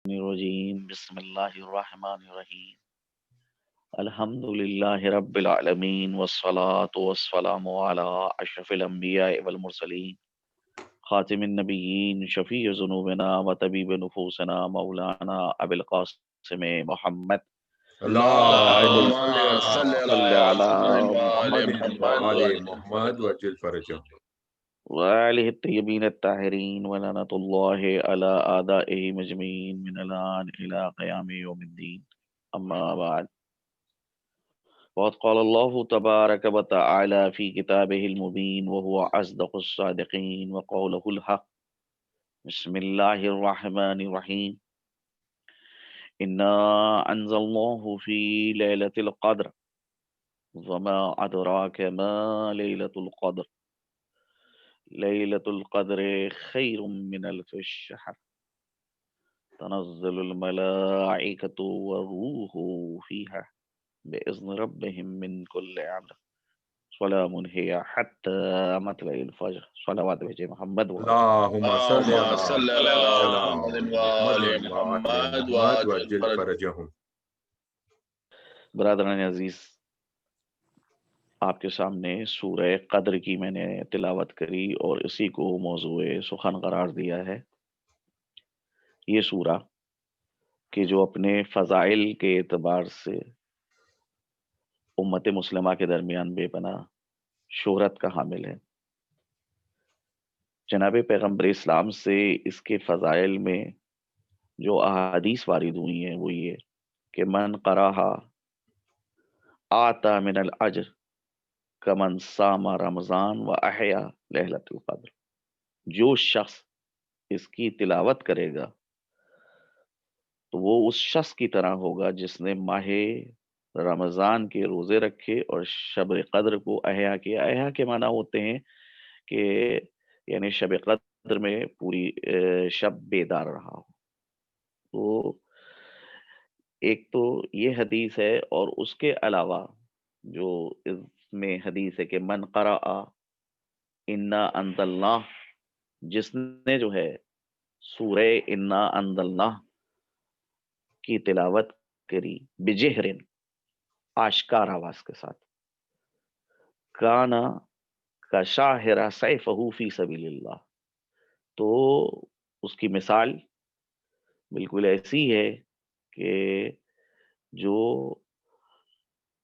الرجیم بسم اللہ الرحمن الرحیم الحمد للہ رب العالمین والصلاة والسلام علی اشرف الانبیاء والمرسلین خاتم النبیین شفیع ذنوبنا و طبیب نفوسنا مولانا ابی القاسم محمد اللهم صل صلی على علی محمد محمد وعلى وعلى آل محمد وعجل فرجهم. وآلہ الطیبین الطاہرین ولعنۃ اللہ علی اعدائہ مجمعین من الان الی قیام یوم الدین اما بعد وقد قال الله تبارك وتعالى في كتابه المبين وهو أصدق الصادقين وقوله الحق بسم الله الرحمن الرحيم إنا أنزلناه في ليلة القدر وما أدراك ما ليلة القدر ليلة القدر خير من ألف الشهر تنزل الملائكة والروح فيها بإذن ربهم من كل أمر سلام هي حتى مطلع الفجر صلوات بھیجے محمد اللهم صل اللهم على صل على سيدنا محمد محمد وآل وعلى محمد محمد وعجل وعجل فرجهم. فرجهم. برادران عزیز، آپ کے سامنے سورہ قدر کی میں نے تلاوت کری اور اسی کو موضوع سخن قرار دیا ہے۔ یہ سورہ کہ جو اپنے فضائل کے اعتبار سے امت مسلمہ کے درمیان بے پناہ شہرت کا حامل ہے۔ جناب پیغمبر اسلام سے اس کے فضائل میں جو احادیث وارد ہوئی ہیں وہ یہ کہ من قرأہا آتا من الاجر کمن صام رمضان و احیا ليلۃ القدر، جو شخص اس کی تلاوت کرے گا تو وہ اس شخص کی طرح ہوگا جس نے ماہ رمضان کے روزے رکھے اور شب قدر کو احیا کیا۔ احیا کے معنی ہوتے ہیں کہ یعنی شب قدر میں پوری شب بیدار رہا ہو۔ تو ایک تو یہ حدیث ہے، اور اس کے علاوہ جو اس میں حدیث ہے کہ من قرأ انا انزلناہ، جس نے جو ہے سورہ انا انزلناہ کی تلاوت کری بجہرن، آشکار آواز کے ساتھ، کانا کا شاہرہ سیفہ فی سبیل اللہ، تو اس کی مثال بالکل ایسی ہے کہ جو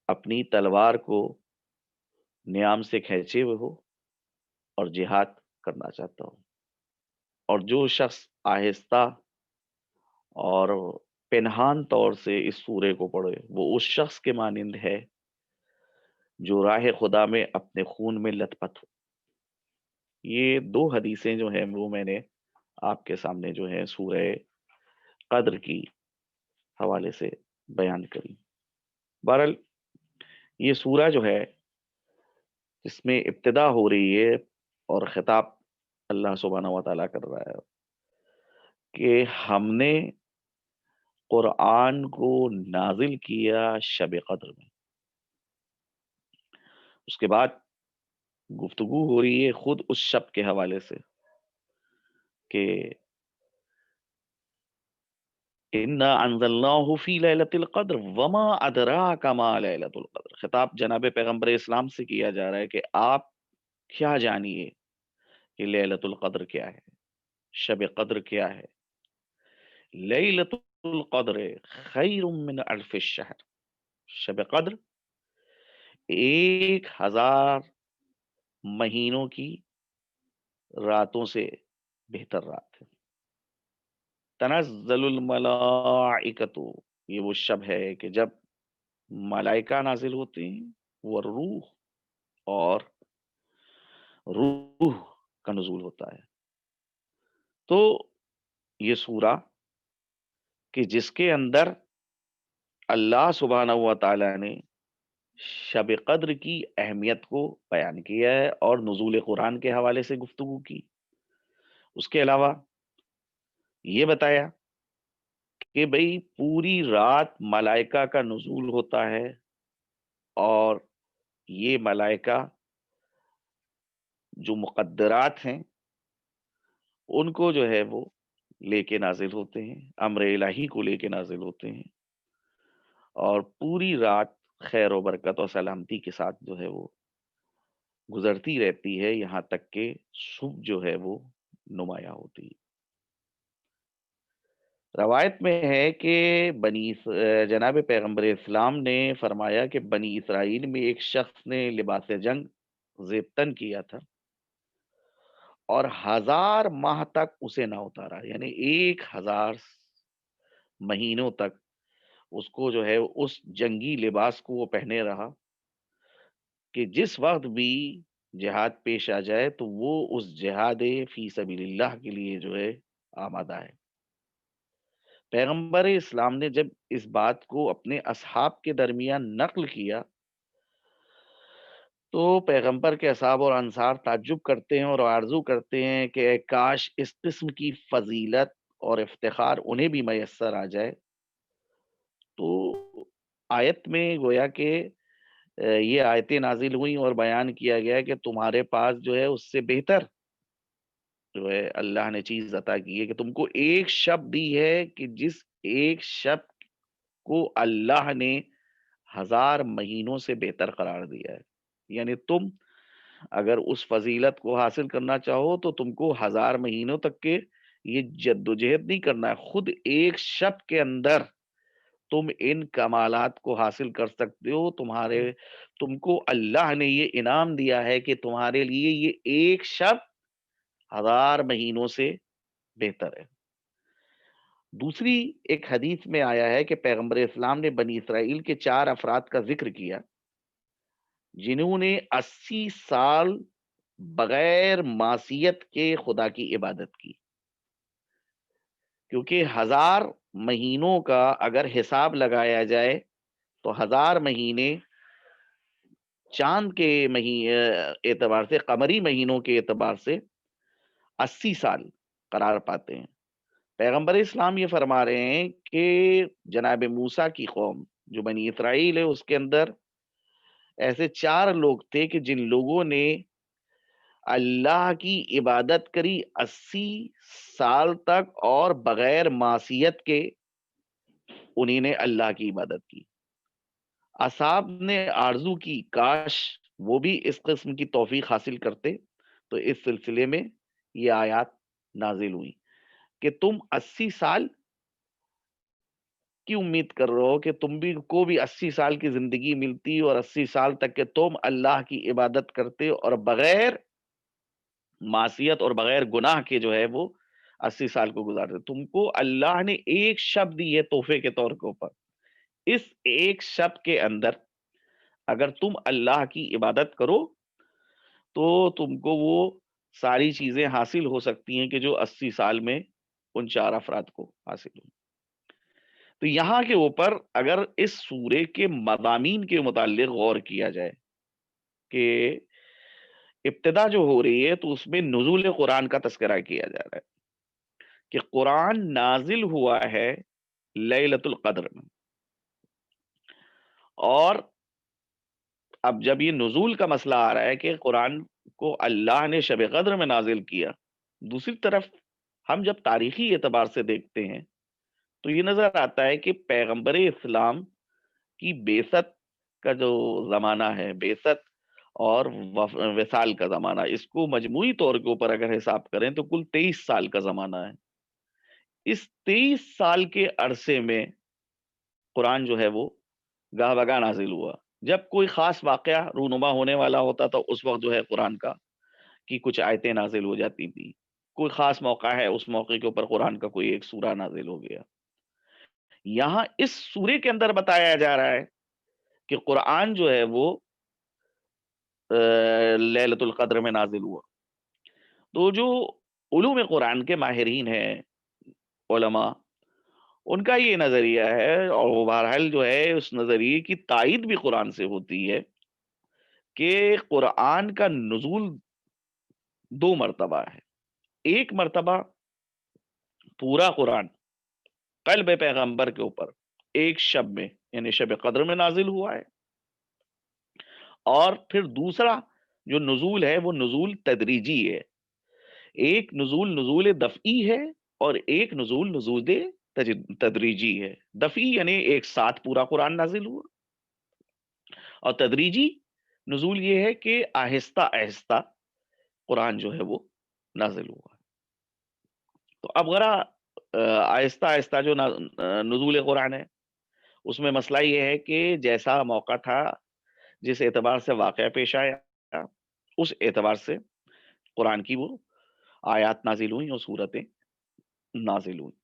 اپنی تلوار کو نیام سے کھینچے ہوئے ہو اور جہاد کرنا چاہتا ہو، اور جو شخص آہستہ اور پنہان طور سے اس سورے کو پڑھے وہ اس شخص کے مانند ہے جو راہ خدا میں اپنے خون میں لت پت ہو۔ یہ دو حدیثیں جو ہیں وہ میں نے آپ کے سامنے جو ہے سورہ قدر کی حوالے سے بیان کری۔ بہرحال یہ سورہ جو ہے اس میں ابتدا ہو رہی ہے اور خطاب اللہ سبحانہ و تعالیٰ کر رہا ہے کہ ہم نے قرآن کو نازل کیا شب قدر میں۔ اس کے بعد گفتگو ہو رہی ہے خود اس شب کے حوالے سے کہ انا انزلناہ فی لیلۃ القدر وما ادراک ما لیلۃ القدر۔ خطاب جناب پیغمبر اسلام سے کیا جا رہا ہے کہ آپ کیا جانیے کہ لیلۃ القدر کیا ہے، شب قدر کیا ہے۔ لیلۃ القدر خیر من الف الشہر، شب قدر 1000 مہینوں کی راتوں سے بہتر رات ہے۔ تنزل الملائکۃ، یہ وہ شب ہے کہ جب ملائکہ نازل ہوتے ہیں، والروح، اور روح کا نزول ہوتا ہے۔ تو یہ سورہ کہ جس کے اندر اللہ سبحانہ و تعالی نے شب قدر کی اہمیت کو بیان کیا ہے اور نزول قرآن کے حوالے سے گفتگو کی، اس کے علاوہ یہ بتایا کہ بھئی پوری رات ملائکہ کا نزول ہوتا ہے، اور یہ ملائکہ جو مقدرات ہیں ان کو جو ہے وہ لے کے نازل ہوتے ہیں، امر الہی کو لے کے نازل ہوتے ہیں، اور پوری رات خیر و برکت اور سلامتی کے ساتھ جو ہے وہ گزرتی رہتی ہے، یہاں تک کہ صبح جو ہے وہ نمایاں ہوتی ہے۔ روایت میں ہے کہ جناب پیغمبر اسلام نے فرمایا کہ بنی اسرائیل میں ایک شخص نے لباس جنگ زیب تن کیا تھا اور 1000 ماہ تک اسے نہ اتارا، یعنی 1000 مہینوں تک اس کو جو ہے اس جنگی لباس کو وہ پہنے رہا کہ جس وقت بھی جہاد پیش آ جائے تو وہ اس جہاد فی سبیل اللہ کے لیے جو ہے آمادہ ہے۔ پیغمبر اسلام نے جب اس بات کو اپنے اصحاب کے درمیان نقل کیا تو پیغمبر کے اصحاب اور انصار تعجب کرتے ہیں اور آرزو کرتے ہیں کہ اے کاش اس قسم کی فضیلت اور افتخار انہیں بھی میسر آ جائے۔ تو آیت میں گویا کہ یہ آیتیں نازل ہوئیں اور بیان کیا گیا کہ تمہارے پاس جو ہے اس سے بہتر جو ہے اللہ نے چیز عطا کی ہے، کہ تم کو ایک شب دی ہے کہ جس ایک شب کو اللہ نے 1000 مہینوں سے بہتر قرار دیا ہے۔ یعنی تم اگر اس فضیلت کو حاصل کرنا چاہو تو تم کو 1000 مہینوں تک کے یہ جد و جہد نہیں کرنا ہے، خود ایک شب کے اندر تم ان کمالات کو حاصل کر سکتے ہو۔ تم کو اللہ نے یہ انعام دیا ہے کہ تمہارے لیے یہ ایک شب 1000 مہینوں سے بہتر ہے۔ دوسری ایک حدیث میں آیا ہے کہ پیغمبر اسلام نے بنی اسرائیل کے 4 افراد کا ذکر کیا جنہوں نے 80 سال بغیر معصیت کے خدا کی عبادت کی، کیونکہ 1000 مہینوں کا اگر حساب لگایا جائے تو 1000 مہینے چاند کے اعتبار سے، قمری مہینوں کے اعتبار سے 80 سال قرار پاتے ہیں۔ پیغمبر اسلام یہ فرما رہے ہیں کہ جناب موسیٰ کی قوم جو بنی اسرائیل ہے اس کے اندر ایسے 4 لوگ تھے کہ جن لوگوں نے اللہ کی عبادت کری 80 سال تک اور بغیر معصیت کے انہیں نے اللہ کی عبادت کی۔ اصحاب نے آرزو کی کاش وہ بھی اس قسم کی توفیق حاصل کرتے، تو اس سلسلے میں یہ آیات نازل ہوئی کہ تم 80 سال کی امید کر رہے ہو کہ تم بھی کو بھی 80 سال کی زندگی ملتی اور 80 سال تک کہ تم اللہ کی عبادت کرتے اور بغیر معصیت اور بغیر گناہ کے جو ہے وہ 80 سال کو گزارتے۔ تم کو اللہ نے ایک شب دی ہے تحفے کے طور کے اوپر، اس ایک شب کے اندر اگر تم اللہ کی عبادت کرو تو تم کو وہ ساری چیزیں حاصل ہو سکتی ہیں کہ جو 80 سال میں ان 4 افراد کو حاصل ہوں۔ تو یہاں کے اوپر اگر اس سورے کے مضامین کے متعلق غور کیا جائے کہ ابتدا جو ہو رہی ہے تو اس میں نزول قرآن کا تذکرہ کیا جا رہا ہے کہ قرآن نازل ہوا ہے لیلۃ القدر میں، اور اب جب یہ نزول کا مسئلہ آ رہا ہے کہ قرآن کو اللہ نے شب قدر میں نازل کیا، دوسری طرف ہم جب تاریخی اعتبار سے دیکھتے ہیں تو یہ نظر آتا ہے کہ پیغمبر اسلام کی بعثت کا جو زمانہ ہے، بعثت اور وصال کا زمانہ، اس کو مجموعی طور کے اوپر اگر حساب کریں تو کل 23 سال کا زمانہ ہے۔ اس 23 سال کے عرصے میں قرآن جو ہے وہ گاہ بگاہ نازل ہوا۔ جب کوئی خاص واقعہ رونما ہونے والا ہوتا تو اس وقت جو ہے قرآن کی کچھ آیتیں نازل ہو جاتی تھی، کوئی خاص موقع ہے اس موقع کے اوپر قرآن کا کوئی ایک سورہ نازل ہو گیا۔ یہاں اس سورے کے اندر بتایا جا رہا ہے کہ قرآن جو ہے وہ لیلۃ القدر میں نازل ہوا۔ تو جو علوم قرآن کے ماہرین ہیں، علماء، ان کا یہ نظریہ ہے، اور وہ بہرحال جو ہے اس نظریے کی تائید بھی قرآن سے ہوتی ہے کہ قرآن کا نزول 2 مرتبہ ہے۔ ایک مرتبہ پورا قرآن قلب پیغمبر کے اوپر ایک شب میں یعنی شب قدر میں نازل ہوا ہے، اور پھر دوسرا جو نزول ہے وہ نزول تدریجی ہے۔ ایک نزول دفعی ہے اور ایک نزول تدریجی ہے. دفعی یعنی ایک ساتھ پورا قرآن نازل ہوا، اور تدریجی نزول یہ ہے کہ آہستہ آہستہ قرآن جو ہے وہ نازل ہوا. تو اب ذرا آہستہ آہستہ جو نزول قرآن ہے، اس میں مسئلہ یہ ہے کہ جیسا موقع تھا، جس اعتبار سے واقعہ پیش آیا، اس اعتبار سے قرآن کی وہ آیات نازل ہوئیں اور صورتیں نازل ہوئیں.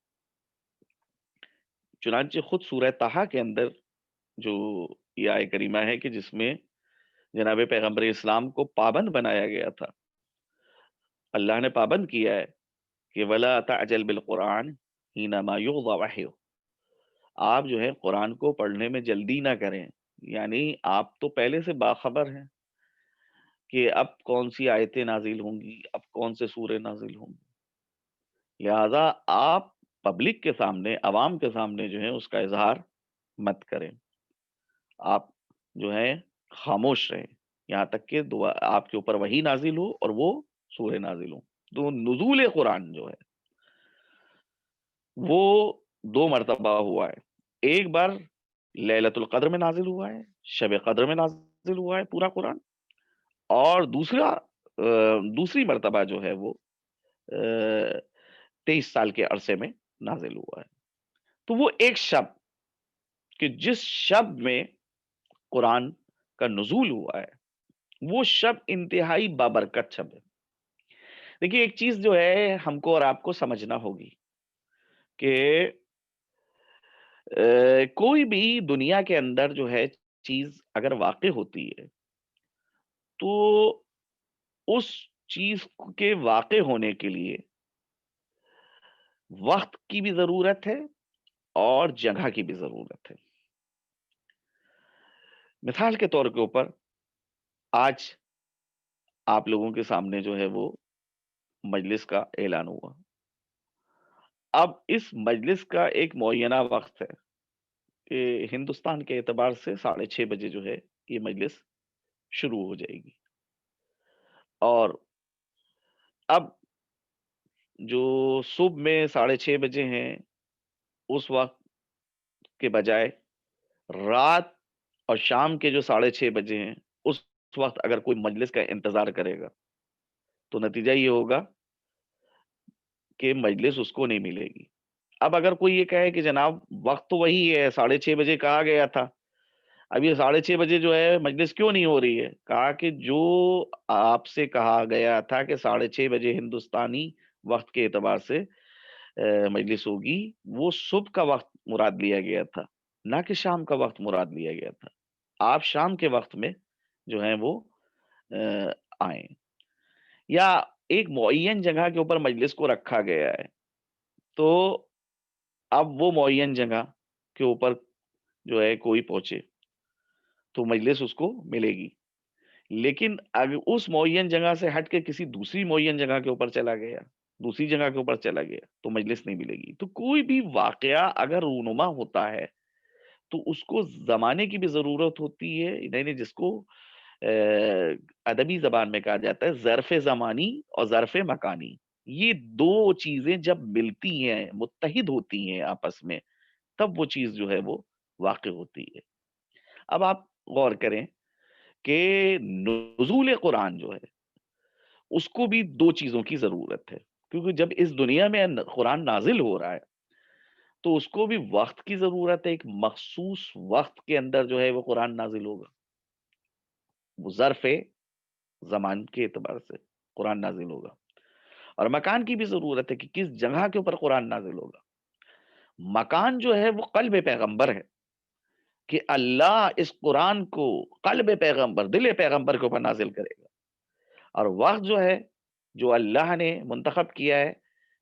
چنانچہ خود سورہ طٰہٰ کے اندر جو یہ آیہ کریمہ ہے کہ جس میں جناب پیغمبر اسلام کو پابند بنایا گیا تھا، اللہ نے پابند کیا ہے کہ وَلَا تَعْجَلْ بِالْقُرْآنِ حِينَمَا يُغْضَ وَحْيُهُ، آپ جو ہے قرآن کو پڑھنے میں جلدی نہ کریں. یعنی آپ تو پہلے سے باخبر ہیں کہ اب کون سی آیتیں نازل ہوں گی، اب کون سے سورے نازل ہوں گی، لہذا آپ پبلک کے سامنے، عوام کے سامنے جو ہے اس کا اظہار مت کریں. آپ جو ہے خاموش رہیں یہاں تک کہ آپ کے اوپر وحی نازل ہو اور وہ سورے نازل ہوں. تو نزول قرآن جو ہے وہ 2 مرتبہ ہوا ہے. ایک بار لیلۃ القدر میں نازل ہوا ہے، شب قدر میں نازل ہوا ہے پورا قرآن، اور دوسری مرتبہ جو ہے وہ 23 سال کے عرصے میں نازل ہوا ہے. تو وہ ایک شب کہ جس شب میں قرآن کا نزول ہوا ہے، وہ شب انتہائی بابرکت شب ہے. دیکھیے ایک چیز جو ہے ہم کو اور آپ کو سمجھنا ہوگی کہ کوئی بھی دنیا کے اندر جو ہے چیز اگر واقع ہوتی ہے تو اس چیز کے واقع ہونے کے لیے وقت کی بھی ضرورت ہے اور جگہ کی بھی ضرورت ہے. مثال کے طور کے اوپر آج آپ لوگوں کے سامنے جو ہے وہ مجلس کا اعلان ہوا. اب اس مجلس کا ایک معینہ وقت ہے کہ ہندوستان کے اعتبار سے 6:30 بجے جو ہے یہ مجلس شروع ہو جائے گی. اور اب جو صبح میں 6:30 بجے ہیں اس وقت کے بجائے رات اور شام کے جو 6:30 بجے ہیں اس وقت اگر کوئی مجلس کا انتظار کرے گا تو نتیجہ یہ ہوگا کہ مجلس اس کو نہیں ملے گی. اب اگر کوئی یہ کہے کہ جناب وقت تو وہی ہے، 6:30 بجے کہا گیا تھا، اب یہ 6:30 بجے جو ہے مجلس کیوں نہیں ہو رہی ہے؟ کہا کہ جو آپ سے کہا گیا تھا کہ 6:30 بجے ہندوستانی وقت کے اعتبار سے مجلس ہوگی، وہ صبح کا وقت مراد لیا گیا تھا، نہ کہ شام کا وقت مراد لیا گیا تھا. آپ شام کے وقت میں جو ہے وہ آئیں. یا ایک معین جگہ کے اوپر مجلس کو رکھا گیا ہے، تو اب وہ معین جگہ کے اوپر جو ہے کوئی پہنچے تو مجلس اس کو ملے گی. لیکن اگر اس معین جگہ سے ہٹ کے کسی دوسری معین جگہ کے اوپر چلا گیا، دوسری جگہ کے اوپر چلا گیا تو مجلس نہیں ملے گی. تو کوئی بھی واقعہ اگر رونما ہوتا ہے تو اس کو زمانے کی بھی ضرورت ہوتی ہے، یعنی جس کو ادبی زبان میں کہا جاتا ہے ظرف زمانی اور ظرف مکانی. یہ 2 چیزیں جب ملتی ہیں، متحد ہوتی ہیں آپس میں، تب وہ چیز جو ہے وہ واقع ہوتی ہے. اب آپ غور کریں کہ نزول قرآن جو ہے اس کو بھی 2 چیزوں کی ضرورت ہے، کیونکہ جب اس دنیا میں قرآن نازل ہو رہا ہے تو اس کو بھی وقت کی ضرورت ہے. ایک مخصوص وقت کے اندر جو ہے وہ قرآن نازل ہوگا، وہ ظرف زمان کے اعتبار سے قرآن نازل ہوگا. اور مکان کی بھی ضرورت ہے کہ کس جگہ کے اوپر قرآن نازل ہوگا. مکان جو ہے وہ قلب پیغمبر ہے کہ اللہ اس قرآن کو قلب پیغمبر، دل پیغمبر کے اوپر نازل کرے گا. اور وقت جو ہے جو اللہ نے منتخب کیا ہے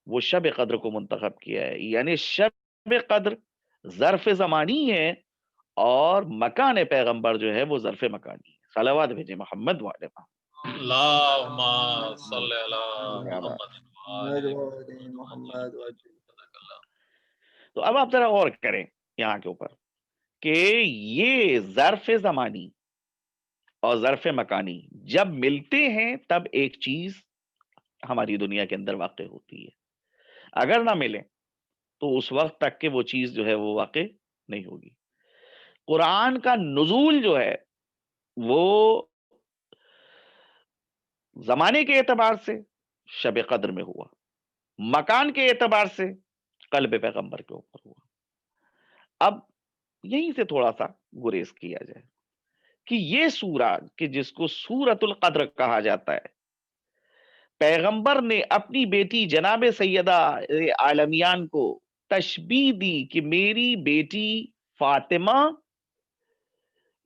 وہ شب قدر کو منتخب کیا ہے. یعنی شب قدر ظرف زمانی ہے اور مکان پیغمبر جو ہے وہ ظرف مکانی ہے. صلوات بھیجیں محمد والے محمد. اللہم صلی علی محمد محمد تو اب آپ ذرا غور کریں یہاں کے اوپر کہ یہ ظرف زمانی اور ظرف مکانی جب ملتے ہیں تب ایک چیز ہماری دنیا کے اندر واقع ہوتی ہے. اگر نہ ملے تو اس وقت تک کہ وہ چیز جو ہے وہ واقع نہیں ہوگی. قرآن کا نزول جو ہے وہ زمانے کے اعتبار سے شب قدر میں ہوا، مکان کے اعتبار سے قلب پیغمبر کے اوپر ہوا. اب یہیں سے تھوڑا سا گریز کیا جائے کہ یہ سورہ کہ جس کو سورۃ القدر کہا جاتا ہے، پیغمبر نے اپنی بیٹی جناب سیدہ عالمیان کو تشبیہ دی کہ میری بیٹی فاطمہ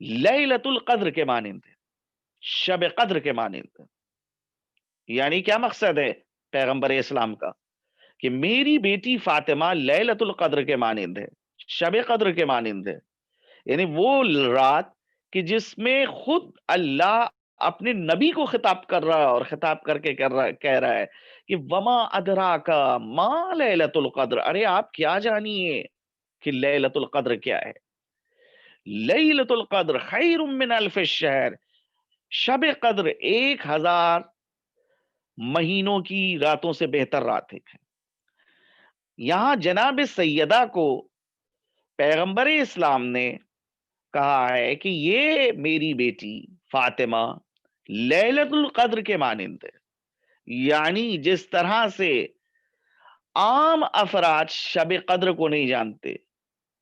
لیلۃ القدر کے مانند ہے، شب قدر کے مانند ہے. یعنی کیا مقصد ہے پیغمبر اسلام کا؟ کہ میری بیٹی فاطمہ لیلۃ القدر کے مانند ہے، شب قدر کے مانند ہے. یعنی وہ رات کہ جس میں خود اللہ اپنے نبی کو خطاب کر رہا ہے اور خطاب کر کے کہہ رہا ہے کہ وما ادراکا ما لیلۃ القدر، ارے آپ کیا جانیے کہ لیلۃ القدر کیا ہے. لیلۃ القدر خیر من الف الشہر، شب قدر 1000 مہینوں کی راتوں سے بہتر رات ہے. یہاں جناب سیدہ کو پیغمبر اسلام نے کہا ہے کہ یہ میری بیٹی فاطمہ لیلۃ القدر کے مانند ہے. یعنی جس طرح سے عام افراد شب قدر کو نہیں جانتے،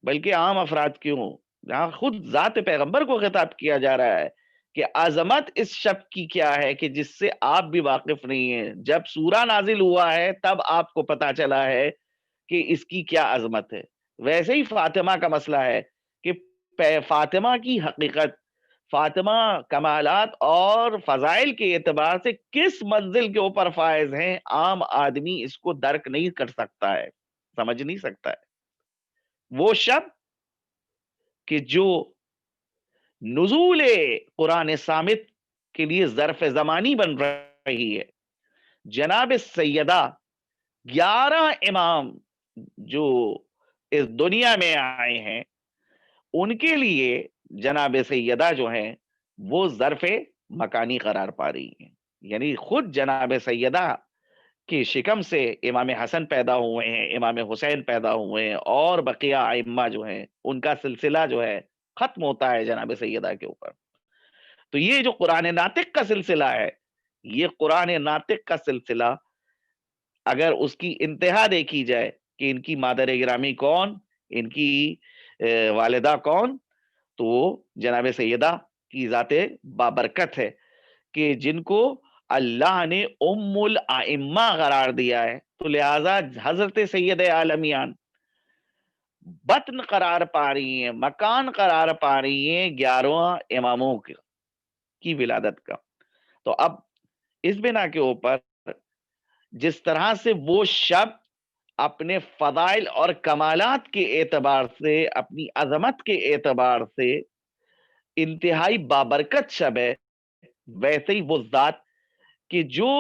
بلکہ عام افراد کیوں، جہاں خود ذات پیغمبر کو خطاب کیا جا رہا ہے کہ عظمت اس شب کی کیا ہے کہ جس سے آپ بھی واقف نہیں ہیں. جب سورہ نازل ہوا ہے تب آپ کو پتا چلا ہے کہ اس کی کیا عظمت ہے. ویسے ہی فاطمہ کا مسئلہ ہے کہ فاطمہ کی حقیقت، فاطمہ کمالات اور فضائل کے اعتبار سے کس منزل کے اوپر فائز ہیں، عام آدمی اس کو درک نہیں کر سکتا ہے، سمجھ نہیں سکتا ہے. وہ شب کہ جو نزول قرآن صامت کے لیے ظرف زمانی بن رہی ہے. جناب سیدہ 11 امام جو اس دنیا میں آئے ہیں ان کے لیے جناب سیدہ جو ہیں وہ ظرف مکانی قرار پا رہی ہیں. یعنی خود جناب سیدہ کی شکم سے امام حسن پیدا ہوئے ہیں، امام حسین پیدا ہوئے ہیں، اور بقیہ ائمہ جو ہیں ان کا سلسلہ جو ہے ختم ہوتا ہے جناب سیدہ کے اوپر. تو یہ جو قرآن ناطق کا سلسلہ ہے، یہ قرآن ناطق کا سلسلہ اگر اس کی انتہا دیکھی جائے کہ ان کی مادر گرامی کون، ان کی والدہ کون، تو وہ جناب سیدہ کی ذات بابرکت ہے کہ جن کو اللہ نے ام الائمہ قرار دیا ہے. تو لہٰذا حضرت سید عالمیان بطن قرار پا رہی ہیں، مکان قرار پا رہی ہیں 11 اماموں کی ولادت کا. تو اب اس بنا کے اوپر جس طرح سے وہ شب اپنے فضائل اور کمالات کے اعتبار سے، اپنی عظمت کے اعتبار سے انتہائی بابرکت شب ہے، ویسے ہی وہ ذات کہ جو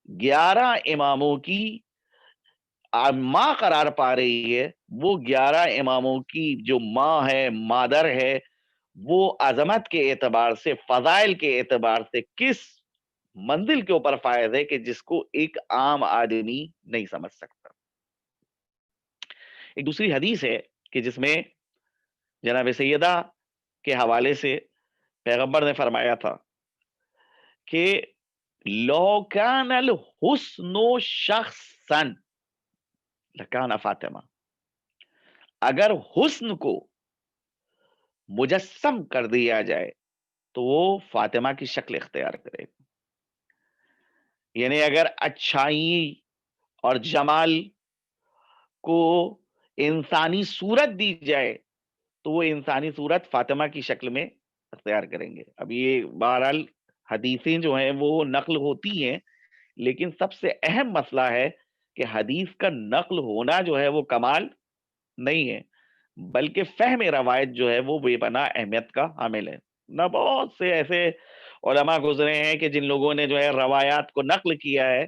11 اماموں کی ماں قرار پا رہی ہے، وہ 11 اماموں کی جو ماں ہے، مادر ہے، وہ عظمت کے اعتبار سے، فضائل کے اعتبار سے کس منزل کے اوپر فائز ہے کہ جس کو ایک عام آدمی نہیں سمجھ سکتا. ایک دوسری حدیث ہے کہ جس میں جناب سیدہ کے حوالے سے پیغمبر نے فرمایا تھا کہ لو کان الحسن شخصا لکان فاطمہ، اگر حسن کو مجسم کر دیا جائے تو وہ فاطمہ کی شکل اختیار کرے گا. یعنی اگر اچھائی اور جمال کو انسانی صورت دی جائے تو وہ انسانی صورت فاطمہ کی شکل میں اختیار کریں گے. اب یہ بہرحال حدیثیں جو ہیں وہ نقل ہوتی ہیں، لیکن سب سے اہم مسئلہ ہے کہ حدیث کا نقل ہونا جو ہے وہ کمال نہیں ہے، بلکہ فہم روایت جو ہے وہ بے پناہ اہمیت کا حامل ہے. نہ بہت سے ایسے علماء گزرے ہیں کہ جن لوگوں نے جو ہے روایات کو نقل کیا ہے،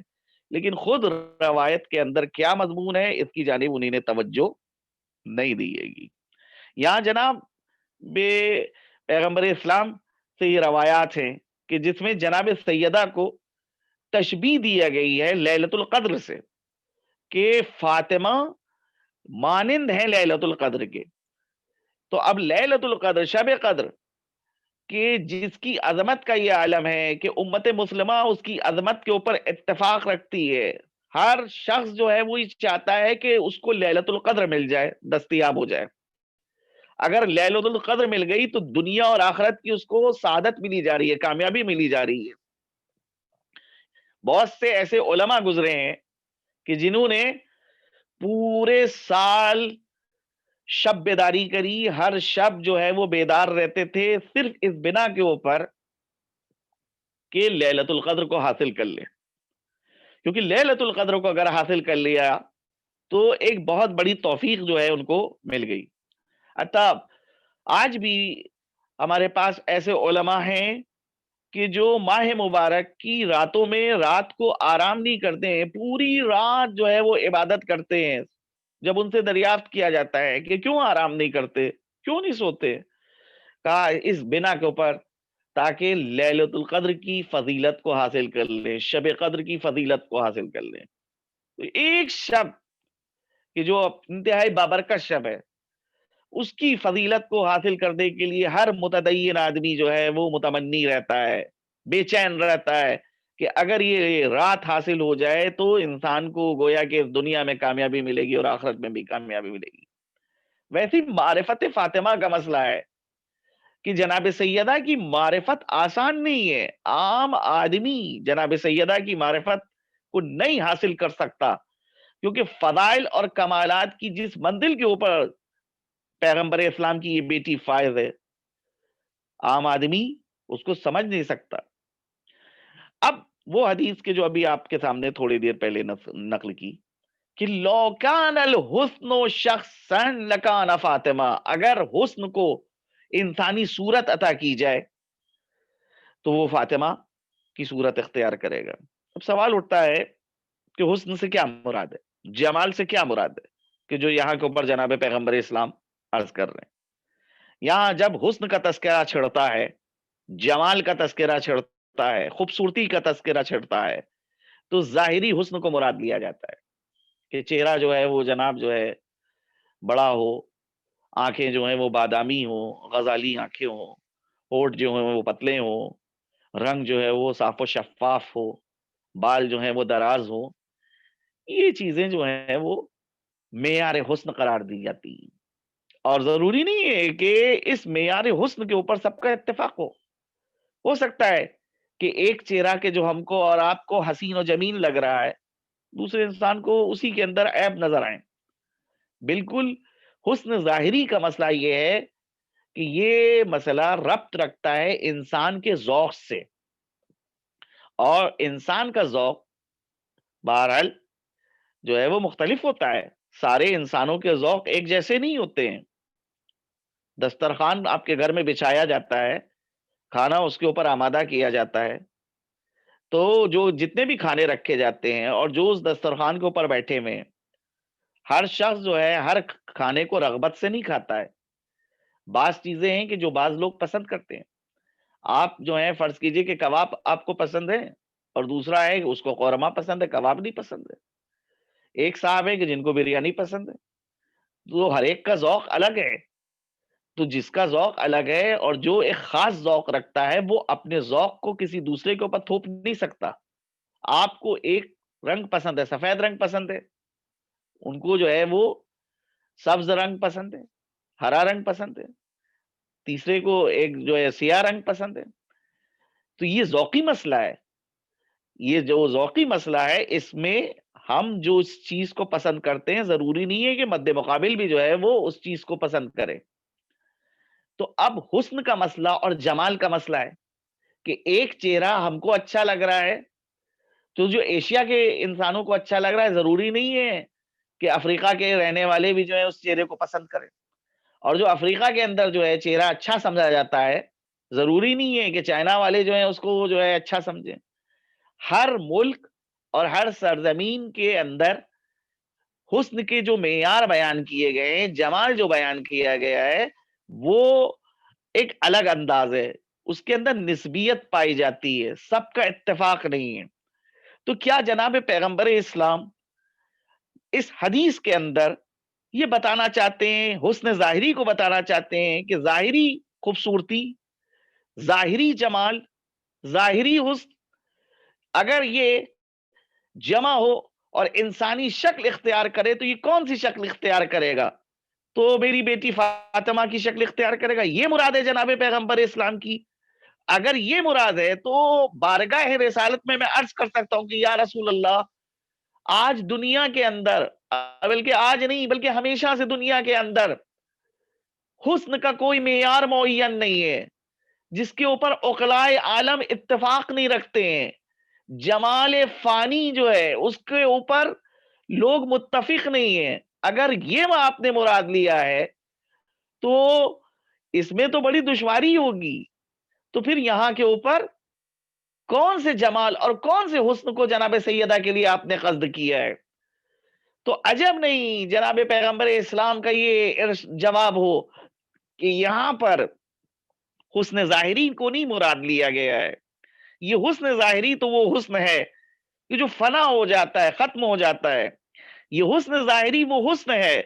لیکن خود روایت کے اندر کیا مضمون ہے اس کی جانب انہیں نے توجہ نہیں دی گی. یہاں جناب پیغمبر اسلام سے یہ روایات ہیں کہ جس میں جناب سیدہ کو تشبیہ دیا گئی ہے لیلۃ القدر سے کہ فاطمہ مانند ہیں لیلۃ القدر کے. تو اب لیلۃ القدر، شب قدر کہ جس کی عظمت کا یہ عالم ہے کہ امت مسلمہ اس کی عظمت کے اوپر اتفاق رکھتی ہے. ہر شخص جو ہے وہ چاہتا ہے کہ اس کو لیلۃ القدر مل جائے، دستیاب ہو جائے. اگر لیلۃ القدر مل گئی تو دنیا اور آخرت کی اس کو سعادت ملی جا رہی ہے، کامیابی ملی جا رہی ہے. بہت سے ایسے علماء گزرے ہیں کہ جنہوں نے پورے سال شب بیداری کری، ہر شب جو ہے وہ بیدار رہتے تھے صرف اس بنا کے اوپر کہ لیلۃ القدر کو حاصل کر لیں. کیونکہ لیلۃ القدر کو اگر حاصل کر لیا تو ایک بہت بڑی توفیق جو ہے ان کو مل گئی. اچھا، آج بھی ہمارے پاس ایسے علماء ہیں کہ جو ماہ مبارک کی راتوں میں رات کو آرام نہیں کرتے ہیں، پوری رات جو ہے وہ عبادت کرتے ہیں. جب ان سے دریافت کیا جاتا ہے کہ کیوں آرام نہیں کرتے، کیوں نہیں سوتے، کہا اس بنا کے اوپر تاکہ لیلۃ القدر کی فضیلت کو حاصل کر لیں، شب قدر کی فضیلت کو حاصل کر لیں. تو ایک شب کہ جو انتہائی بابرکت شب ہے، اس کی فضیلت کو حاصل کرنے کے لیے ہر متدین آدمی جو ہے وہ متمنی رہتا ہے، بے چین رہتا ہے کہ اگر یہ رات حاصل ہو جائے تو انسان کو گویا کہ اس دنیا میں کامیابی ملے گی اور آخرت میں بھی کامیابی ملے گی. ویسی معرفت فاطمہ کا مسئلہ ہے کہ جناب سیدہ کی معرفت آسان نہیں ہے. عام آدمی جناب سیدہ کی معرفت کو نہیں حاصل کر سکتا، کیونکہ فضائل اور کمالات کی جس منزل کے اوپر پیغمبر اسلام کی یہ بیٹی فائز ہے، عام آدمی اس کو سمجھ نہیں سکتا. اب وہ حدیث کے جو ابھی آپ کے سامنے تھوڑی دیر پہلے نقل کی کہ لو کان الحسن شخصا لکان فاطمہ، اگر حسن کو انسانی صورت عطا کی جائے تو وہ فاطمہ کی صورت اختیار کرے گا. اب سوال اٹھتا ہے کہ حسن سے کیا مراد ہے، جمال سے کیا مراد ہے، کہ جو یہاں کے اوپر جناب پیغمبر اسلام عرض کر رہے ہیں. یہاں جب حسن کا تذکرہ چھڑتا ہے، جمال کا تذکرہ چھڑتا ہے، خوبصورتی کا تذکرہ چھڑتا ہے، تو ظاہری حسن کو مراد لیا جاتا ہے کہ چہرہ جو ہے وہ جناب جو ہے بڑا ہو، آنکھیں جو ہیں وہ بادامی ہوں، غزالی آنکھیں ہوں، ہونٹ جو ہیں وہ پتلے ہوں، رنگ جو ہے وہ صاف و شفاف ہو، بال جو ہیں وہ دراز ہوں. یہ چیزیں جو ہیں وہ معیار حسن قرار دی جاتی ہیں. اور ضروری نہیں ہے کہ اس معیار حسن کے اوپر سب کا اتفاق ہو سکتا ہے کہ ایک چہرہ کے جو ہم کو اور آپ کو حسین و جمیل لگ رہا ہے، دوسرے انسان کو اسی کے اندر عیب نظر آئے. بالکل حسن ظاہری کا مسئلہ یہ ہے کہ یہ مسئلہ ربط رکھتا ہے انسان کے ذوق سے، اور انسان کا ذوق بہرحال جو ہے وہ مختلف ہوتا ہے. سارے انسانوں کے ذوق ایک جیسے نہیں ہوتے ہیں. دسترخوان آپ کے گھر میں بچھایا جاتا ہے، کھانا اس کے اوپر آمادہ کیا جاتا ہے، تو جو جتنے بھی کھانے رکھے جاتے ہیں اور جو اس دسترخوان کے اوپر بیٹھے ہوئے ہیں، ہر شخص جو ہے ہر کھانے کو رغبت سے نہیں کھاتا ہے. بعض چیزیں ہیں کہ جو بعض لوگ پسند کرتے ہیں. آپ جو ہیں فرض کیجئے کہ کباب آپ کو پسند ہے، اور دوسرا ہے کہ اس کو قورمہ پسند ہے، کباب نہیں پسند ہے. ایک صاحب ہے کہ جن کو بریانی پسند ہے. تو ہر ایک کا ذوق الگ ہے. تو جس کا ذوق الگ ہے اور جو ایک خاص ذوق رکھتا ہے، وہ اپنے ذوق کو کسی دوسرے کے اوپر تھوپ نہیں سکتا. آپ کو ایک رنگ پسند ہے، سفید رنگ پسند ہے، ان کو جو ہے وہ سبز رنگ پسند ہے، ہرا رنگ پسند ہے، تیسرے کو ایک جو ہے سیاہ رنگ پسند ہے. تو یہ ذوقی مسئلہ ہے. یہ جو ذوقی مسئلہ ہے، اس میں ہم جو اس چیز کو پسند کرتے ہیں ضروری نہیں ہے کہ مد مقابل بھی جو ہے وہ اس چیز کو پسند کرے. تو اب حسن کا مسئلہ اور جمال کا مسئلہ ہے کہ ایک چہرہ ہم کو اچھا لگ رہا ہے تو جو ایشیا کے انسانوں کو اچھا لگ رہا ہے ضروری نہیں ہے کہ افریقہ کے رہنے والے بھی جو ہے اس چہرے کو پسند کریں. اور جو افریقہ کے اندر جو ہے چہرہ اچھا سمجھا جاتا ہے ضروری نہیں ہے کہ چائنا والے جو ہیں اس کو جو ہے اچھا سمجھیں. ہر ملک اور ہر سرزمین کے اندر حسن کے جو معیار بیان کیے گئے ہیں، جمال جو بیان کیا گیا ہے، وہ ایک الگ انداز ہے. اس کے اندر نسبیت پائی جاتی ہے، سب کا اتفاق نہیں ہے. تو کیا جناب پیغمبر اسلام اس حدیث کے اندر یہ بتانا چاہتے ہیں، حسن ظاہری کو بتانا چاہتے ہیں کہ ظاہری خوبصورتی، ظاہری جمال، ظاہری حسن اگر یہ جمع ہو اور انسانی شکل اختیار کرے تو یہ کون سی شکل اختیار کرے گا؟ تو میری بیٹی فاطمہ کی شکل اختیار کرے گا، یہ مراد ہے جناب پیغمبر اسلام کی؟ اگر یہ مراد ہے تو بارگاہ رسالت میں عرض کر سکتا ہوں کہ یا رسول اللہ، آج دنیا کے اندر، بلکہ آج نہیں بلکہ ہمیشہ سے دنیا کے اندر حسن کا کوئی معیار معین نہیں ہے جس کے اوپر عقلائے عالم اتفاق نہیں رکھتے ہیں. جمال فانی جو ہے اس کے اوپر لوگ متفق نہیں ہیں. اگر یہ آپ نے مراد لیا ہے تو اس میں تو بڑی دشواری ہوگی. تو پھر یہاں کے اوپر کون سے جمال اور کون سے حسن کو جناب سیدہ کے لیے آپ نے قصد کیا ہے؟ تو عجب نہیں جناب پیغمبر اسلام کا یہ جواب ہو کہ یہاں پر حسن ظاہری کو نہیں مراد لیا گیا ہے. یہ حسن ظاہری تو وہ حسن ہے کہ جو فنا ہو جاتا ہے، ختم ہو جاتا ہے. یہ حسن ظاہری وہ حسن ہے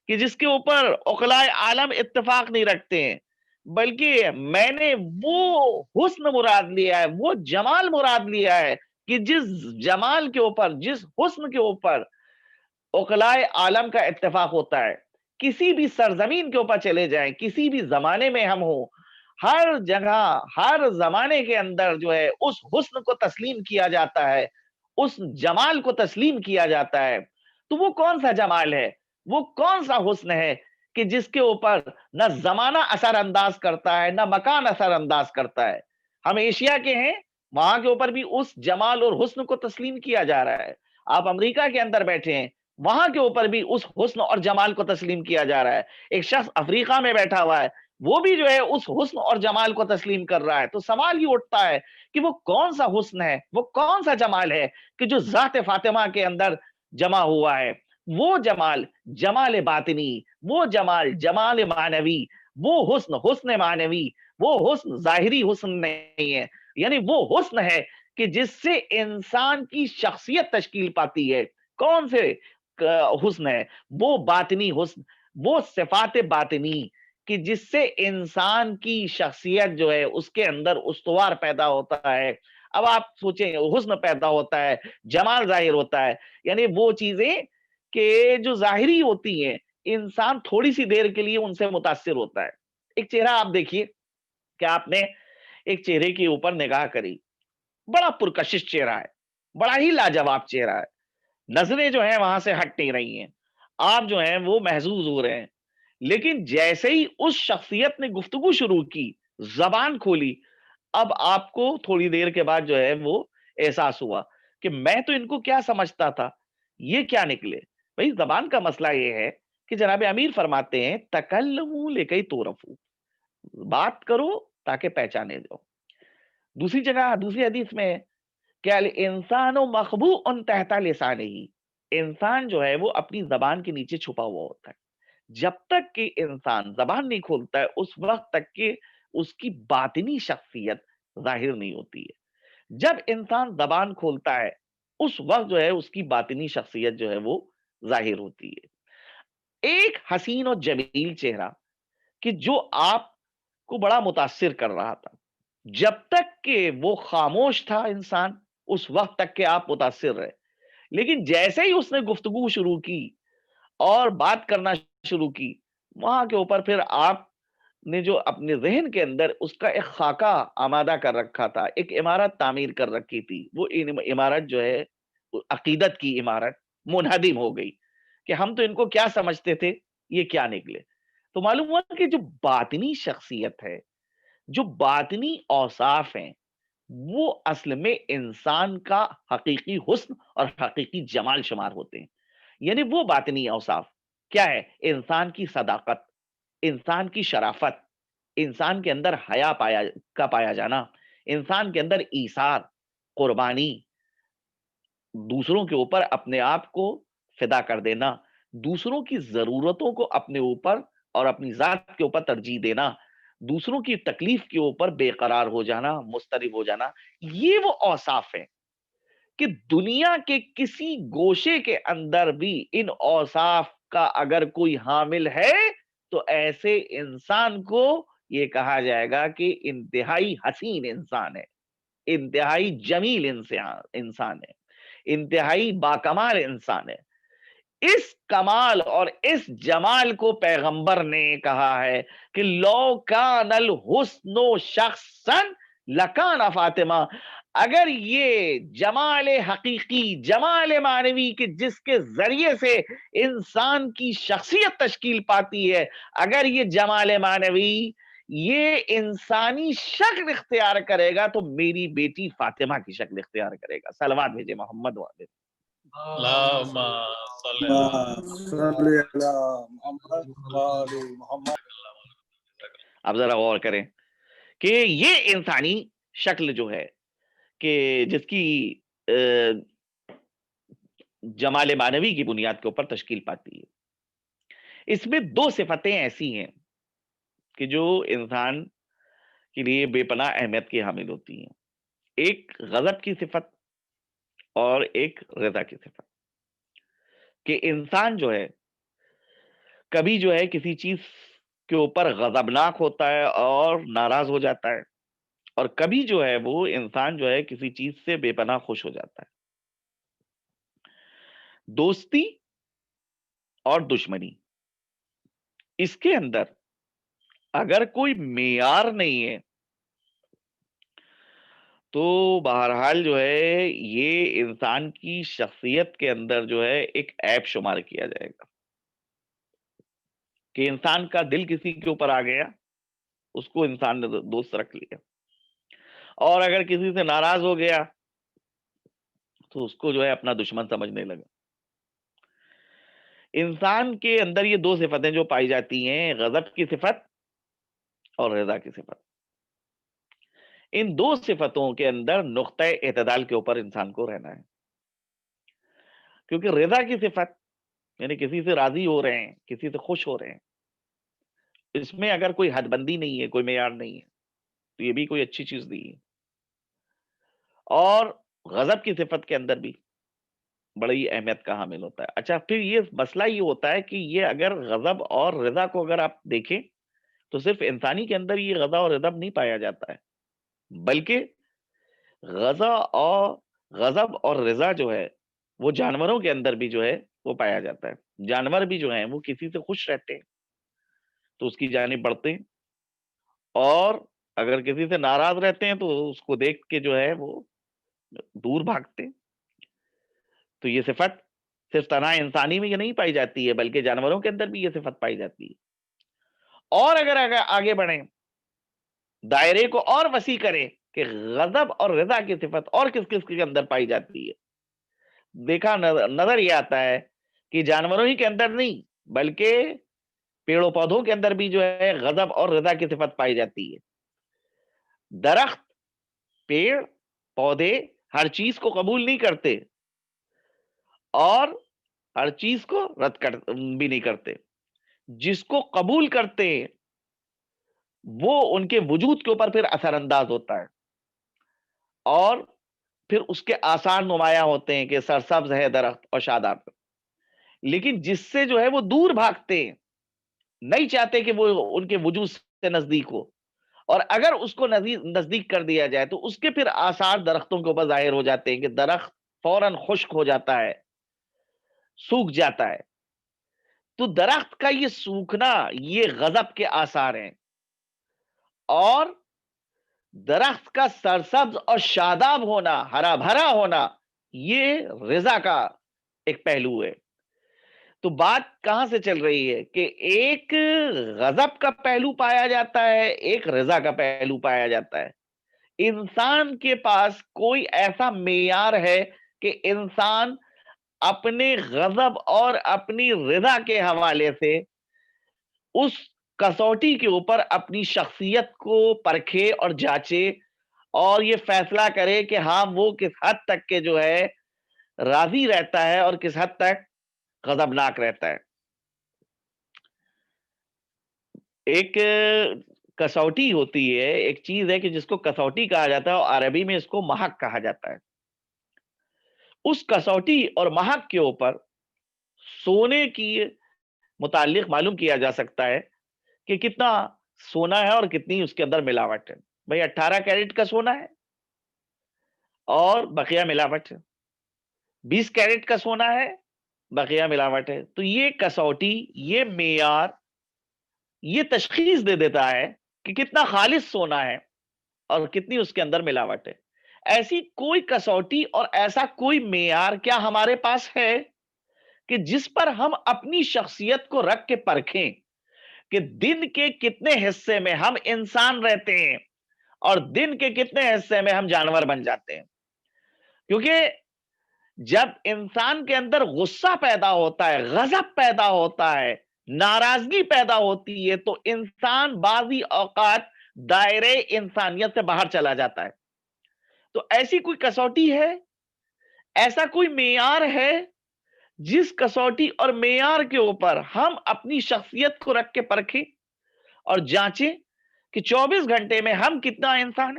کہ جس کے اوپر عقلائے عالم اتفاق نہیں رکھتے ہیں، بلکہ میں نے وہ حسن مراد لیا ہے، وہ جمال مراد لیا ہے کہ جس جمال کے اوپر، جس حسن کے اوپر عقلائے عالم کا اتفاق ہوتا ہے. کسی بھی سرزمین کے اوپر چلے جائیں، کسی بھی زمانے میں ہم ہوں، ہر جگہ ہر زمانے کے اندر جو ہے اس حسن کو تسلیم کیا جاتا ہے، اس جمال کو تسلیم کیا جاتا ہے. تو وہ کون سا جمال ہے، وہ کون سا حسن ہے کہ جس کے اوپر نہ زمانہ اثر انداز کرتا ہے، نہ مکان اثر انداز کرتا ہے؟ ہم ایشیا کے ہیں، وہاں کے اوپر بھی اس جمال اور حسن کو تسلیم کیا جا رہا ہے. آپ امریکہ کے اندر بیٹھے ہیں، وہاں کے اوپر بھی اس حسن اور جمال کو تسلیم کیا جا رہا ہے. ایک شخص افریقہ میں بیٹھا ہوا ہے، وہ بھی جو ہے اس حسن اور جمال کو تسلیم کر رہا ہے. تو سوال یہ اٹھتا ہے کہ وہ کون سا حسن ہے، وہ کون سا جمال ہے کہ جو ذات فاطمہ کے اندر جمع ہوا ہے؟ وہ جمال جمال باطنی، وہ جمال جمال معنوی، وہ حسن حسن معنوی، وہ حسن ظاہری حسن نہیں ہے. یعنی وہ حسن ہے کہ جس سے انسان کی شخصیت تشکیل پاتی ہے. کون سے حسن ہے؟ وہ باطنی حسن، وہ صفات باطنی کہ جس سے انسان کی شخصیت جو ہے اس کے اندر استوار پیدا ہوتا ہے. اب آپ سوچیں، حسن پیدا ہوتا ہے، جمال ظاہر ہوتا ہے، یعنی وہ چیزیں کہ جو ظاہری ہوتی ہیں انسان تھوڑی سی دیر کے لیے ان سے متاثر ہوتا ہے. ایک چہرہ آپ دیکھیے کہ آپ نے ایک چہرے کے اوپر نگاہ کری، بڑا پرکشش چہرہ ہے، بڑا ہی لاجواب چہرہ ہے، نظریں جو ہیں وہاں سے ہٹ نہیں رہی ہیں، آپ جو ہیں وہ محظوظ ہو رہے ہیں. لیکن جیسے ہی اس شخصیت نے گفتگو شروع کی، زبان کھولی، اب آپ کو تھوڑی دیر کے بعد جو ہے وہ احساس ہوا کہ میں تو ان کو کیا سمجھتا تھا، یہ کیا نکلے. بھئی زبان کا مسئلہ یہ ہے کہ جناب امیر فرماتے ہیں تکلموا لکی تعرفوا، بات کرو تاکہ پہچانے جاؤ. دوسری جگہ دوسری حدیث میں کہ الانسان مخبوء تحت لسانہ، انسان جو ہے وہ اپنی زبان کے نیچے چھپا ہوا ہوتا ہے. جب تک کہ انسان زبان نہیں کھولتا ہے اس وقت تک کہ اس کی باطنی شخصیت ظاہر نہیں ہوتی ہے. جب انسان زبان کھولتا ہے اس وقت جو ہے اس کی باطنی شخصیت جو ہے وہ ظاہر ہوتی ہے. ایک حسین اور جمیل چہرہ کہ جو آپ کو بڑا متاثر کر رہا تھا، جب تک کہ وہ خاموش تھا انسان اس وقت تک کہ آپ متاثر رہے. لیکن جیسے ہی اس نے گفتگو شروع کی اور بات کرنا شروع کی، وہاں کے اوپر پھر آپ نے جو اپنے ذہن کے اندر اس کا ایک خاکہ آمادہ کر رکھا تھا، ایک عمارت تعمیر کر رکھی تھی، وہ عمارت جو ہے عقیدت کی عمارت منہدم ہو گئی کہ ہم تو ان کو کیا سمجھتے تھے، یہ کیا نکلے. تو معلوم ہوا کہ جو باطنی شخصیت ہے، جو باطنی اوصاف ہیں، وہ اصل میں انسان کا حقیقی حسن اور حقیقی جمال شمار ہوتے ہیں. یعنی وہ باطنی اوصاف کیا ہے؟ انسان کی صداقت، انسان کی شرافت، انسان کے اندر حیا پایا جانا، انسان کے اندر ایثار، قربانی، دوسروں کے اوپر اپنے آپ کو فدا کر دینا، دوسروں کی ضرورتوں کو اپنے اوپر اور اپنی ذات کے اوپر ترجیح دینا، دوسروں کی تکلیف کے اوپر بے قرار ہو جانا، مضطرب ہو جانا، یہ وہ اوصاف ہیں کہ دنیا کے کسی گوشے کے اندر بھی ان اوصاف کا اگر کوئی حامل ہے تو ایسے انسان کو یہ کہا جائے گا کہ انتہائی حسین انسان ہے، انتہائی جمیل انسان ہے، انتہائی باکمال انسان ہے۔ اس کمال اور اس جمال کو پیغمبر نے کہا ہے کہ لو کان الحسن شخصا لکان فاطمہ، اگر یہ جمال حقیقی، جمال معنوی کہ جس کے ذریعے سے انسان کی شخصیت تشکیل پاتی ہے، اگر یہ جمال معنوی یہ انسانی شکل اختیار کرے گا تو میری بیٹی فاطمہ کی شکل اختیار کرے گا۔ صلوات بھیجے محمد والے۔ اللهم صل على محمد۔ اب ذرا غور کریں کہ یہ انسانی شکل جو ہے کہ جس کی جمال معنوی کی بنیاد کے اوپر تشکیل پاتی ہے، اس میں دو صفتیں ایسی ہیں کہ جو انسان کے لیے بے پناہ اہمیت کی حامل ہوتی ہیں، ایک غضب کی صفت اور ایک رضا کی صفت، کہ انسان جو ہے کبھی جو ہے کسی چیز کے اوپر غضبناک ہوتا ہے اور ناراض ہو جاتا ہے، اور کبھی جو ہے وہ انسان جو ہے کسی چیز سے بے پناہ خوش ہو جاتا ہے۔ دوستی اور دشمنی، اس کے اندر اگر کوئی معیار نہیں ہے تو بہرحال جو ہے یہ انسان کی شخصیت کے اندر جو ہے ایک عیب شمار کیا جائے گا کہ انسان کا دل کسی کے اوپر آ گیا، اس کو انسان نے دوست رکھ لیا، اور اگر کسی سے ناراض ہو گیا تو اس کو جو ہے اپنا دشمن سمجھنے لگا۔ انسان کے اندر یہ دو صفتیں جو پائی جاتی ہیں، غضب کی صفت اور رضا کی صفت، ان دو صفتوں کے اندر نقطہ اعتدال کے اوپر انسان کو رہنا ہے، کیونکہ رضا کی صفت یعنی کسی سے راضی ہو رہے ہیں، کسی سے خوش ہو رہے ہیں، اس میں اگر کوئی حد بندی نہیں ہے، کوئی معیار نہیں ہے تو یہ بھی کوئی اچھی چیز نہیں ہے۔ اور غضب کی صفت کے اندر بھی بڑی اہمیت کا حامل ہوتا ہے۔ اچھا، پھر یہ مسئلہ یہ ہوتا ہے کہ یہ اگر غضب اور رضا کو اگر آپ دیکھیں تو صرف انسانی کے اندر یہ غضب اور رضب نہیں پایا جاتا ہے، بلکہ غضب اور رضا جو ہے وہ جانوروں کے اندر بھی جو ہے وہ پایا جاتا ہے۔ جانور بھی جو ہیں وہ کسی سے خوش رہتے ہیں تو اس کی جانب بڑھتے ہیں، اور اگر کسی سے ناراض رہتے ہیں تو اس کو دیکھ کے جو ہے وہ دور بھاگتے ہیں۔ تو یہ صفت صرف تنہا انسانی میں یہ نہیں پائی جاتی ہے بلکہ جانوروں کے اندر بھی یہ صفت پائی جاتی ہے۔ اور اگر آگے بڑھیں، دائرے کو اور وسیع کریں کہ غضب اور رضا کی صفت اور کس کس کے اندر پائی جاتی ہے، دیکھا نظر یہ آتا ہے کہ جانوروں ہی کے اندر نہیں بلکہ پیڑوں پودوں کے اندر بھی جو ہے غضب اور رضا کی صفت پائی جاتی ہے۔ درخت، پیڑ، پودے ہر چیز کو قبول نہیں کرتے اور ہر چیز کو رد بھی نہیں کرتے، جس کو قبول کرتے وہ ان کے وجود کے اوپر پھر اثر انداز ہوتا ہے، اور پھر اس کے آثار نمایاں ہوتے ہیں کہ سرسبز ہے درخت اور شاداب، لیکن جس سے جو ہے وہ دور بھاگتے ہیں، نہیں چاہتے کہ وہ ان کے وجود سے نزدیک ہو، اور اگر اس کو نزدیک کر دیا جائے تو اس کے پھر آثار درختوں کے اوپر ظاہر ہو جاتے ہیں کہ درخت فوراً خشک ہو جاتا ہے، سوکھ جاتا ہے۔ تو درخت کا یہ سوکھنا یہ غضب کے آثار ہیں، اور درخت کا سرسبز اور شاداب ہونا، ہرا بھرا ہونا، یہ رضا کا ایک پہلو ہے۔ تو بات کہاں سے چل رہی ہے کہ ایک غضب کا پہلو پایا جاتا ہے، ایک رضا کا پہلو پایا جاتا ہے۔ انسان کے پاس کوئی ایسا معیار ہے کہ انسان اپنے غضب اور اپنی رضا کے حوالے سے اس کسوٹی کے اوپر اپنی شخصیت کو پرکھے اور جانچے اور یہ فیصلہ کرے کہ ہاں وہ کس حد تک کے جو ہے راضی رہتا ہے اور کس حد تک غضبناک رہتا ہے۔ ایک کسوٹی ہوتی ہے، ایک چیز ہے کہ جس کو کسوٹی کہا جاتا ہے، اور عربی میں اس کو محک کہا جاتا ہے۔ اس کسوٹی اور محک کے اوپر سونے کی متعلق معلوم کیا جا سکتا ہے کہ کتنا سونا ہے اور کتنی اس کے اندر ملاوٹ ہے. بھئی 18 کیرٹ کا سونا ہے اور بقیہ ملاوٹ ہے، 20 کیرٹ کا سونا ہے بقیہ ملاوٹ ہے. تو یہ کسوٹی، یہ معیار، یہ تشخیص دے دیتا ہے کہ کتنا خالص سونا ہے اور کتنی اس کے اندر ملاوٹ ہے. ایسی کوئی کسوٹی اور ایسا کوئی معیار کیا ہمارے پاس ہے کہ جس پر ہم اپنی شخصیت کو رکھ کے پرکھیں کہ دن کے کتنے حصے میں ہم انسان رہتے ہیں اور دن کے کتنے حصے میں ہم جانور بن جاتے ہیں؟ کیونکہ جب انسان کے اندر غصہ پیدا ہوتا ہے، غضب پیدا ہوتا ہے، ناراضگی پیدا ہوتی ہے، تو انسان بعضی اوقات دائرے انسانیت سے باہر چلا جاتا ہے. تو ایسی کوئی کسوٹی ہے، ایسا کوئی معیار ہے جس کسوٹی اور معیار کے اوپر ہم اپنی شخصیت کو رکھ کے پرکھیں اور جانچیں کہ 24 گھنٹے میں ہم کتنا انسان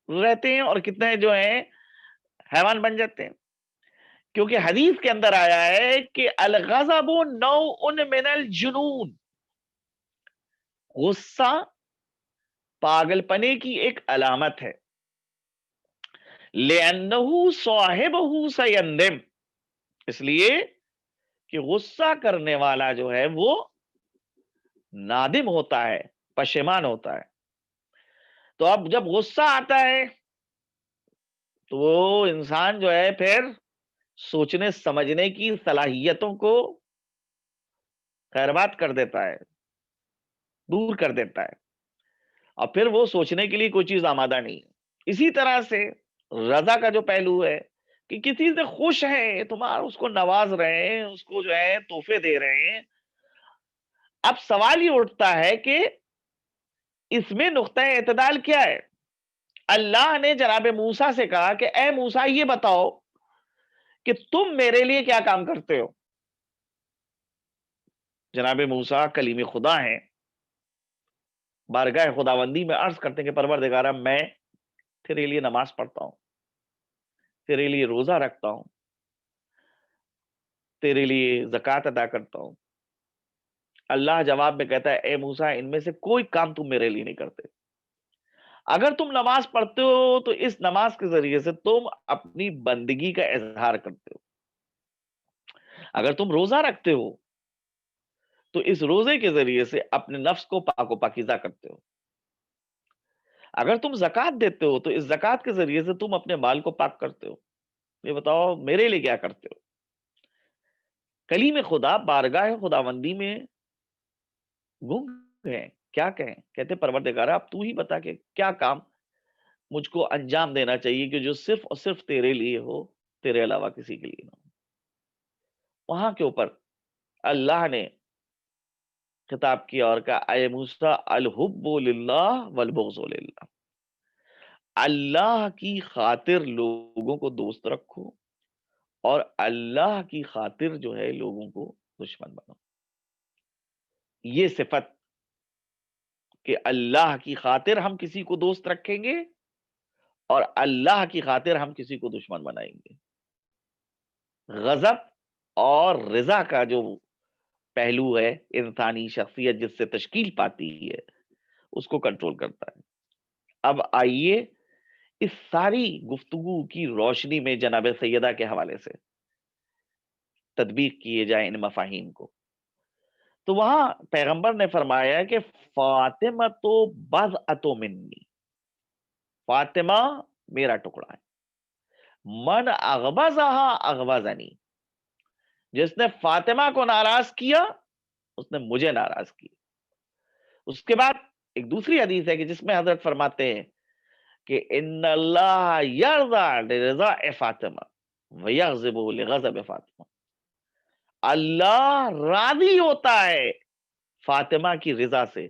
رہتے ہیں اور کتنے جو ہیں حیوان بن جاتے ہیں؟ کیونکہ حدیث کے اندر آیا ہے کہ الغضب نوع من الجنون، غصہ پاگل پنے کی ایک علامت ہے. لِأَنَّهُ صَاحِبُهُ سَيَنْدِمُ، اس لیے کہ غصہ کرنے والا جو ہے وہ نادم ہوتا ہے، پشیمان ہوتا ہے. تو اب جب غصہ آتا ہے تو وہ انسان جو ہے پھر سوچنے سمجھنے کی صلاحیتوں کو خیربات کر دیتا ہے، دور کر دیتا ہے، اور پھر وہ سوچنے کے لیے کوئی چیز آمادہ نہیں. اسی طرح سے رضا کا جو پہلو ہے کہ کسی سے خوش ہے، تمہارا اس کو نواز رہے ہیں، اس کو جو ہے تحفے دے رہے ہیں. اب سوال یہ اٹھتا ہے کہ اس میں نقطہ اعتدال کیا ہے؟ اللہ نے جناب موسیٰ سے کہا کہ اے موسیٰ یہ بتاؤ کہ تم میرے لیے کیا کام کرتے ہو. جناب موسیٰ کلیم خدا ہیں، بارگاہ خداوندی میں عرض کرتے ہیں کہ پروردگارہ میں تیرے لیے نماز پڑھتا ہوں، تیرے لیے روزہ رکھتا ہوں، تیرے لیے زکوٰۃ ادا کرتا ہوں. اللہ جواب میں کہتا ہے اے موسیٰ ان میں سے کوئی کام تم میرے لیے نہیں کرتے. اگر تم نماز پڑھتے ہو تو اس نماز کے ذریعے سے تم اپنی بندگی کا اظہار کرتے ہو. اگر تم روزہ رکھتے ہو تو اس روزے کے ذریعے سے اپنے نفس کو پاک و پاکیزہ کرتے ہو. اگر تم زکوٰۃ دیتے ہو تو اس زکوٰۃ کے ذریعے سے تم اپنے مال کو پاک کرتے ہو. یہ بتاؤ میرے لیے کیا کرتے ہو؟ کلیم خدا بارگاہ خداوندی میں گنگ ہیں، کیا کہیں؟ کہتے پروردگارہ اب تو ہی بتا کہ کیا کام مجھ کو انجام دینا چاہیے کہ جو صرف اور صرف تیرے لیے ہو، تیرے علاوہ کسی کے لیے نہ ہو. وہاں کے اوپر اللہ نے خطاب کیا اور کہا اے موسیٰ الحب للہ والبغض للہ، اللہ کی خاطر لوگوں کو دوست رکھو اور اللہ کی خاطر جو ہے لوگوں کو دشمن بنو. یہ صفت کہ اللہ کی خاطر ہم کسی کو دوست رکھیں گے اور اللہ کی خاطر ہم کسی کو دشمن بنائیں گے. غضب اور رضا کا جو پہلو ہے انسانی شخصیت جس سے تشکیل پاتی ہے اس کو کنٹرول کرتا ہے. اب آئیے اس ساری گفتگو کی روشنی میں جناب سیدہ کے حوالے سے تطبیق کیے جائیں ان مفاہیم کو. تو وہاں پیغمبر نے فرمایا کہ فاطمہ تو بضعۃ منی، فاطمہ میرا ٹکڑا ہے. من اغبظہا اغبظنی، جس نے فاطمہ کو ناراض کیا اس نے مجھے ناراض کیا. اس کے بعد ایک دوسری حدیث ہے کہ جس میں حضرت فرماتے ہیں کہ ان اللہ یرضا لرضا فاطمہ ویغضب لغضب فاطمہ، اللہ راضی ہوتا ہے فاطمہ کی رضا سے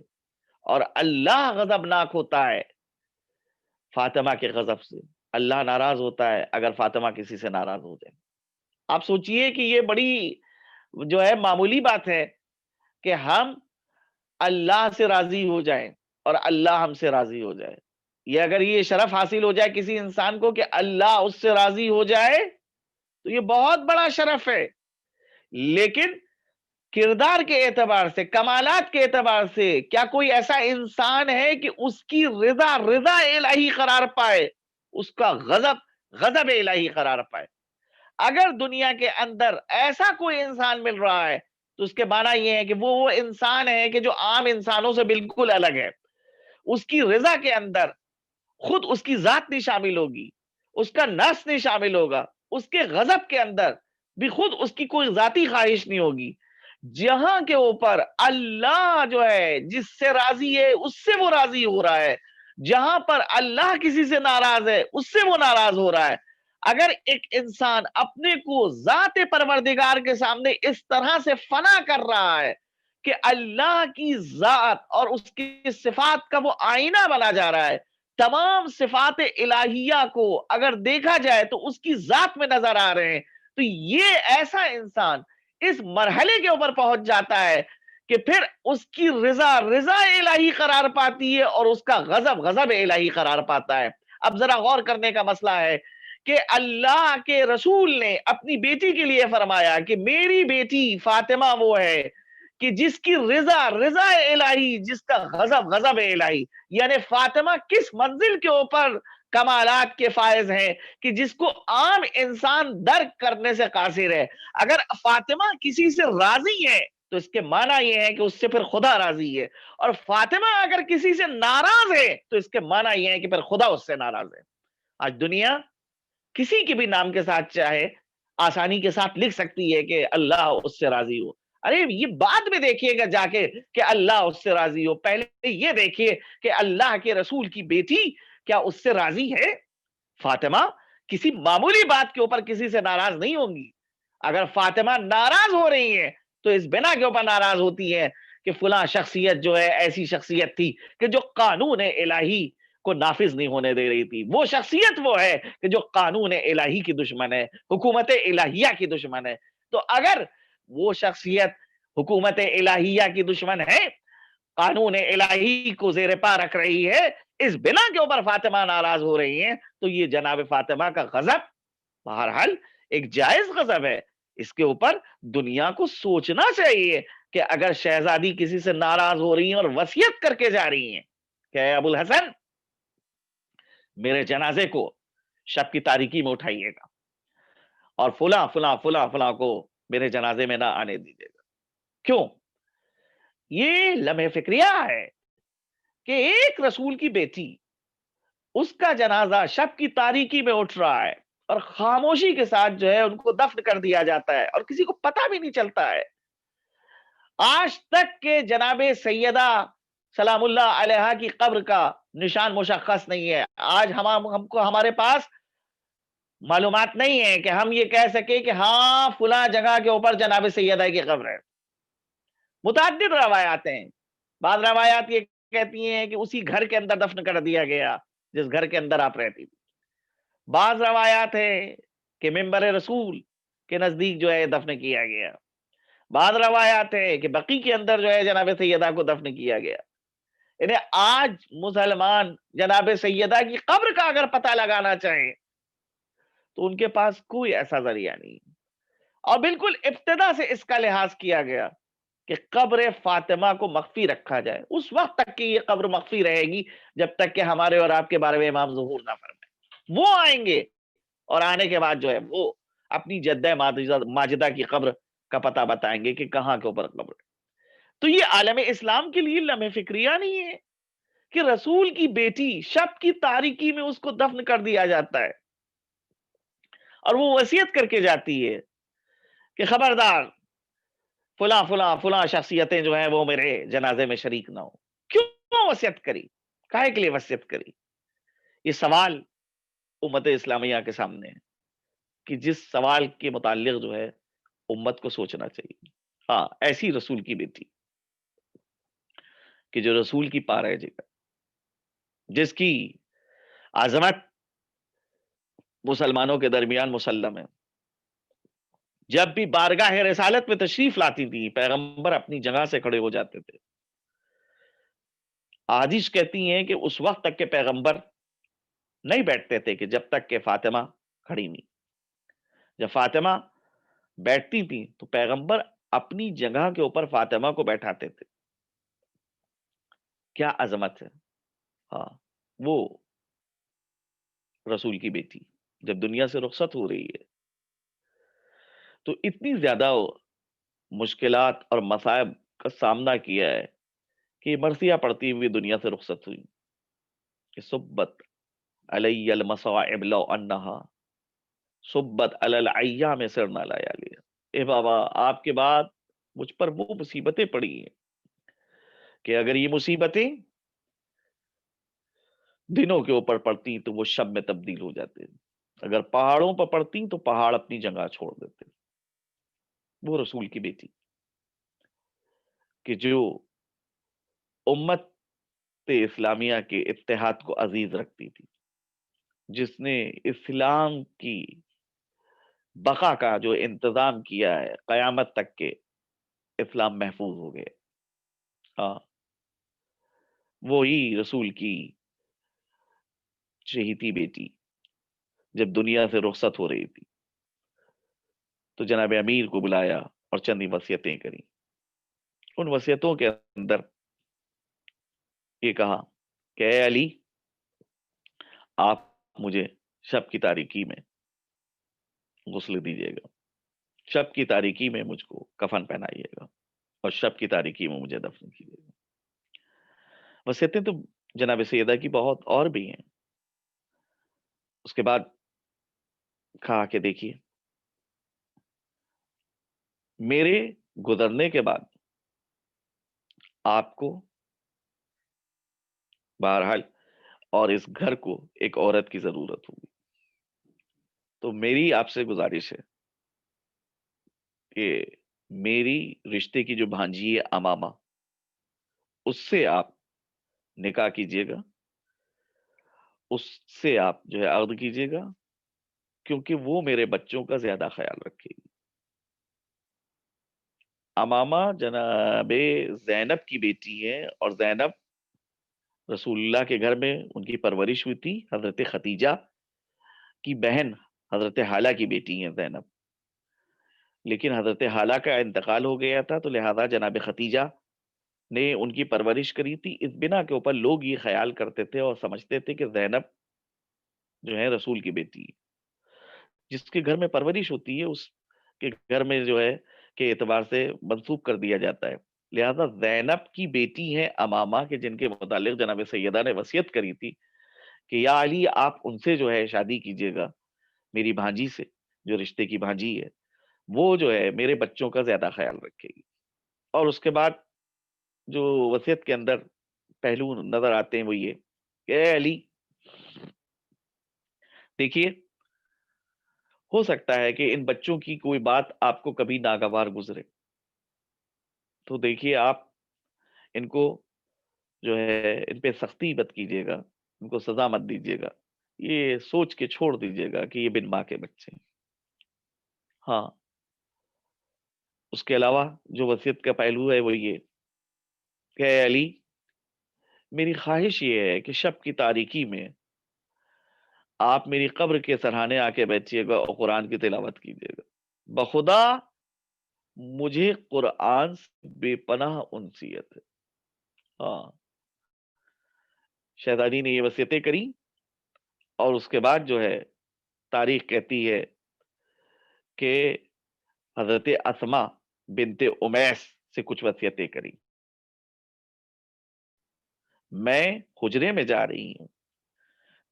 اور اللہ غضبناک ہوتا ہے فاطمہ کے غضب سے. اللہ ناراض ہوتا ہے اگر فاطمہ کسی سے ناراض ہو جائے. آپ سوچئے کہ یہ بڑی جو ہے معمولی بات ہے کہ ہم اللہ سے راضی ہو جائیں اور اللہ ہم سے راضی ہو جائے. یہ اگر یہ شرف حاصل ہو جائے کسی انسان کو کہ اللہ اس سے راضی ہو جائے تو یہ بہت بڑا شرف ہے. لیکن کردار کے اعتبار سے، کمالات کے اعتبار سے کیا کوئی ایسا انسان ہے کہ اس کی رضا رضا الہی قرار پائے، اس کا غضب غضب الہی قرار پائے؟ اگر دنیا کے اندر ایسا کوئی انسان مل رہا ہے تو اس کے معنی یہ ہے کہ وہ انسان ہے کہ جو عام انسانوں سے بالکل الگ ہے. اس کی رضا کے اندر خود اس کی ذات نہیں شامل ہوگی، اس کا نفس نہیں شامل ہوگا، اس کے غضب کے اندر بھی خود اس کی کوئی ذاتی خواہش نہیں ہوگی. جہاں کے اوپر اللہ جو ہے جس سے راضی ہے اس سے وہ راضی ہو رہا ہے، جہاں پر اللہ کسی سے ناراض ہے اس سے وہ ناراض ہو رہا ہے. اگر ایک انسان اپنے کو ذات پروردگار کے سامنے اس طرح سے فنا کر رہا ہے کہ اللہ کی ذات اور اس کی صفات کا وہ آئینہ بنا جا رہا ہے، تمام صفات الہیہ کو اگر دیکھا جائے تو اس کی ذات میں نظر آ رہے ہیں، تو یہ ایسا انسان اس مرحلے کے اوپر پہنچ جاتا ہے کہ پھر اس کی رضا رضا الہی قرار پاتی ہے اور اس کا غضب غضب الہی قرار پاتا ہے. اب ذرا غور کرنے کا مسئلہ ہے کہ اللہ کے رسول نے اپنی بیٹی کے لیے فرمایا کہ میری بیٹی فاطمہ وہ ہے کہ جس کی رضا رضا الہی، جس کا غضب غضب الہی. یعنی فاطمہ کس منزل کے اوپر کمالات کے فائز ہیں کہ جس کو عام انسان درک کرنے سے قاصر ہے. اگر فاطمہ کسی سے راضی ہے تو اس کے معنی یہ ہے کہ اس سے پھر خدا راضی ہے، اور فاطمہ اگر کسی سے ناراض ہے تو اس کے معنی یہ ہے کہ پھر خدا اس سے ناراض ہے. آج دنیا کسی کے بھی نام کے ساتھ چاہے آسانی کے ساتھ لکھ سکتی ہے کہ اللہ اس سے راضی ہو. ارے یہ بعد میں دیکھیے گا جا کے کہ اللہ اس سے راضی ہو، پہلے یہ دیکھیے کہ اللہ کے رسول کی بیٹی کیا اس سے راضی ہے؟ فاطمہ کسی معمولی بات کے اوپر کسی سے ناراض نہیں ہوں گی. اگر فاطمہ ناراض ہو رہی ہیں تو اس بنا کے اوپر ناراض ہوتی ہے کہ فلاں شخصیت جو ہے ایسی شخصیت تھی کہ جو قانون الہی کو نافذ نہیں ہونے دے رہی تھی. وہ شخصیت وہ ہے کہ جو قانون الہی کی دشمن ہے، حکومت الہیہ کی دشمن ہے. تو اگر وہ شخصیت حکومت الہیہ کی دشمن ہے، قانون الہی کو زیر پا رکھ رہی ہے، اس بنا کے اوپر فاطمہ ناراض ہو رہی ہیں، تو یہ جناب فاطمہ کا غضب بہرحال ایک جائز غضب ہے. اس کے اوپر دنیا کو سوچنا چاہیے کہ اگر شہزادی کسی سے ناراض ہو رہی ہیں اور وصیت کر کے جا رہی ہیں کہ اے ابو الحسن میرے جنازے کو شب کی تاریکی میں اٹھائیے گا اور فلاں فلاں فلاں فلاں کو میرے جنازے میں نہ آنے دیجیے گا. کیوں؟ یہ لمحہ فکریہ ہے کہ ایک رسول کی بیٹی، اس کا جنازہ شب کی تاریکی میں اٹھ رہا ہے اور خاموشی کے ساتھ جو ہے ان کو دفن کر دیا جاتا ہے اور کسی کو پتہ بھی نہیں چلتا ہے. آج تک کے جناب سیدہ سلام اللہ علیہا کی قبر کا نشان مشخص نہیں ہے. آج ہم کو ہمارے پاس معلومات نہیں ہے کہ ہم یہ کہہ سکے کہ ہاں فلاں جگہ کے اوپر جناب سیدہ کی قبر ہے. متعدد روایات ہیں. بعض روایات یہ کہتی ہیں کہ اسی گھر کے اندر دفن کر دیا گیا جس گھر کے اندر آپ رہتی تھی. بعض روایات ہیں کہ منبر رسول کے نزدیک جو ہے دفن کیا گیا. بعض روایات ہے کہ بقی کے اندر جو ہے جناب سیدہ کو دفن کیا گیا. یعنی آج مسلمان جناب سیدہ کی قبر کا اگر پتہ لگانا چاہیں تو ان کے پاس کوئی ایسا ذریعہ نہیں. اور بالکل ابتدا سے اس کا لحاظ کیا گیا کہ قبر فاطمہ کو مخفی رکھا جائے. اس وقت تک کہ یہ قبر مخفی رہے گی جب تک کہ ہمارے اور آپ کے بارے میں امام ظہور نہ فرمائے. وہ آئیں گے اور آنے کے بعد جو ہے وہ اپنی جدہ ماجدہ کی قبر کا پتہ بتائیں گے کہ کہاں کے اوپر قبر ہے. تو یہ عالم اسلام کے لیے لمحہ فکریہ نہیں ہے کہ رسول کی بیٹی شب کی تاریکی میں اس کو دفن کر دیا جاتا ہے اور وہ وصیت کر کے جاتی ہے کہ خبردار فلاں فلاں فلاں شخصیتیں جو ہیں وہ میرے جنازے میں شریک نہ ہو. کیوں وصیت کری؟ کاہے کے لیے وصیت کری؟ یہ سوال امت اسلامیہ کے سامنے ہے کہ جس سوال کے متعلق جو ہے امت کو سوچنا چاہیے. ہاں ایسی رسول کی بیٹی کہ جو رسول کی پا رہے جگہ، جس کی عظمت مسلمانوں کے درمیان مسلم ہے. جب بھی بارگاہ رسالت میں تشریف لاتی تھی پیغمبر اپنی جگہ سے کھڑے ہو جاتے تھے. حدیث کہتی ہیں کہ اس وقت تک کے پیغمبر نہیں بیٹھتے تھے کہ جب تک کہ فاطمہ کھڑی نہیں. جب فاطمہ بیٹھتی تھی تو پیغمبر اپنی جگہ کے اوپر فاطمہ کو بیٹھاتے تھے. کیا عظمت ہے. ہاں وہ رسول کی بیٹی جب دنیا سے رخصت ہو رہی ہے تو اتنی زیادہ مشکلات اور مصائب کا سامنا کیا ہے کہ مرثیہ پڑھتی ہوئی دنیا سے رخصت ہوئی کہ سبت علی المصائب لو انہا سبت علی الایام سرنا لیالی. اے بابا آپ کے بعد مجھ پر وہ مصیبتیں پڑی ہیں کہ اگر یہ مصیبتیں دنوں کے اوپر پڑتی تو وہ شب میں تبدیل ہو جاتے, اگر پہاڑوں پر پڑتی تو پہاڑ اپنی جگہ چھوڑ دیتے. وہ رسول کی بیٹی کہ جو امت اسلامیہ کے اتحاد کو عزیز رکھتی تھی, جس نے اسلام کی بقا کا جو انتظام کیا ہے قیامت تک کے اسلام محفوظ ہو گئے. ہاں وہی رسول کی شہیدی بیٹی جب دنیا سے رخصت ہو رہی تھی تو جناب امیر کو بلایا اور چند وصیتیں کری. ان وصیتوں کے اندر یہ کہا کہ اے علی آپ مجھے شب کی تاریکی میں غسل دیجیے گا, شب کی تاریکی میں مجھ کو کفن پہنائیے گا اور شب کی تاریکی میں مجھے دفن کیجیے گا. وصیتیں تو جناب سیدہ کی بہت اور بھی ہیں. اس کے بعد کہا کہ دیکھیے میرے گزرنے کے بعد آپ کو بہرحال اور اس گھر کو ایک عورت کی ضرورت ہوگی, تو میری آپ سے گزارش ہے کہ میری رشتے کی جو بھانجی ہے امامہ اس سے آپ نکاح کیجئے گا, اس سے آپ جو ہے عقد کیجئے گا, کیونکہ وہ میرے بچوں کا زیادہ خیال رکھے گی. امامہ جناب زینب کی بیٹی ہے اور زینب رسول اللہ کے گھر میں ان کی پرورش ہوئی تھی. حضرت ختیجہ کی بہن حضرت حالہ کی بیٹی ہیں زینب, لیکن حضرت حالہ کا انتقال ہو گیا تھا تو لہذا جناب ختیجہ نے ان کی پرورش کری تھی. اس بنا کے اوپر لوگ یہ خیال کرتے تھے اور سمجھتے تھے کہ زینب جو ہے رسول کی بیٹی ہے. جس کے گھر میں پرورش ہوتی ہے اس کے گھر میں جو ہے کے اعتبار سے منسوب کر دیا جاتا ہے. لہذا زینب کی بیٹی ہیں امامہ کے جن کے متعلق جناب سیدہ نے وصیت کری تھی کہ یا علی آپ ان سے جو ہے شادی کیجئے گا, میری بھانجی سے جو رشتے کی بھانجی ہے وہ جو ہے میرے بچوں کا زیادہ خیال رکھے گی. اور اس کے بعد جو وصیت کے اندر پہلو نظر آتے ہیں وہ یہ کہ اے علی دیکھیے ہو سکتا ہے کہ ان بچوں کی کوئی بات آپ کو کبھی ناگوار گزرے, تو دیکھیے آپ ان کو جو ہے ان پہ سختی مت کیجیے گا, ان کو سزا مت دیجیے گا, یہ سوچ کے چھوڑ دیجیے گا کہ یہ بن ماں کے بچے ہیں. ہاں اس کے علاوہ جو وصیت کا پہلو ہے وہ یہ کہ اے علی میری خواہش یہ ہے کہ شب کی تاریکی میں آپ میری قبر کے سرحانے آ کے بیٹھیے گا اور قرآن کی تلاوت کیجیے گا. بخدا مجھے قرآن سے بے پناہ انسیت ہے. ہاں شہزادی نے یہ وصیتیں کری اور اس کے بعد جو ہے تاریخ کہتی ہے کہ حضرت اسما بنت امیس سے کچھ وصیتیں کری. میں حجرے میں جا رہی ہوں,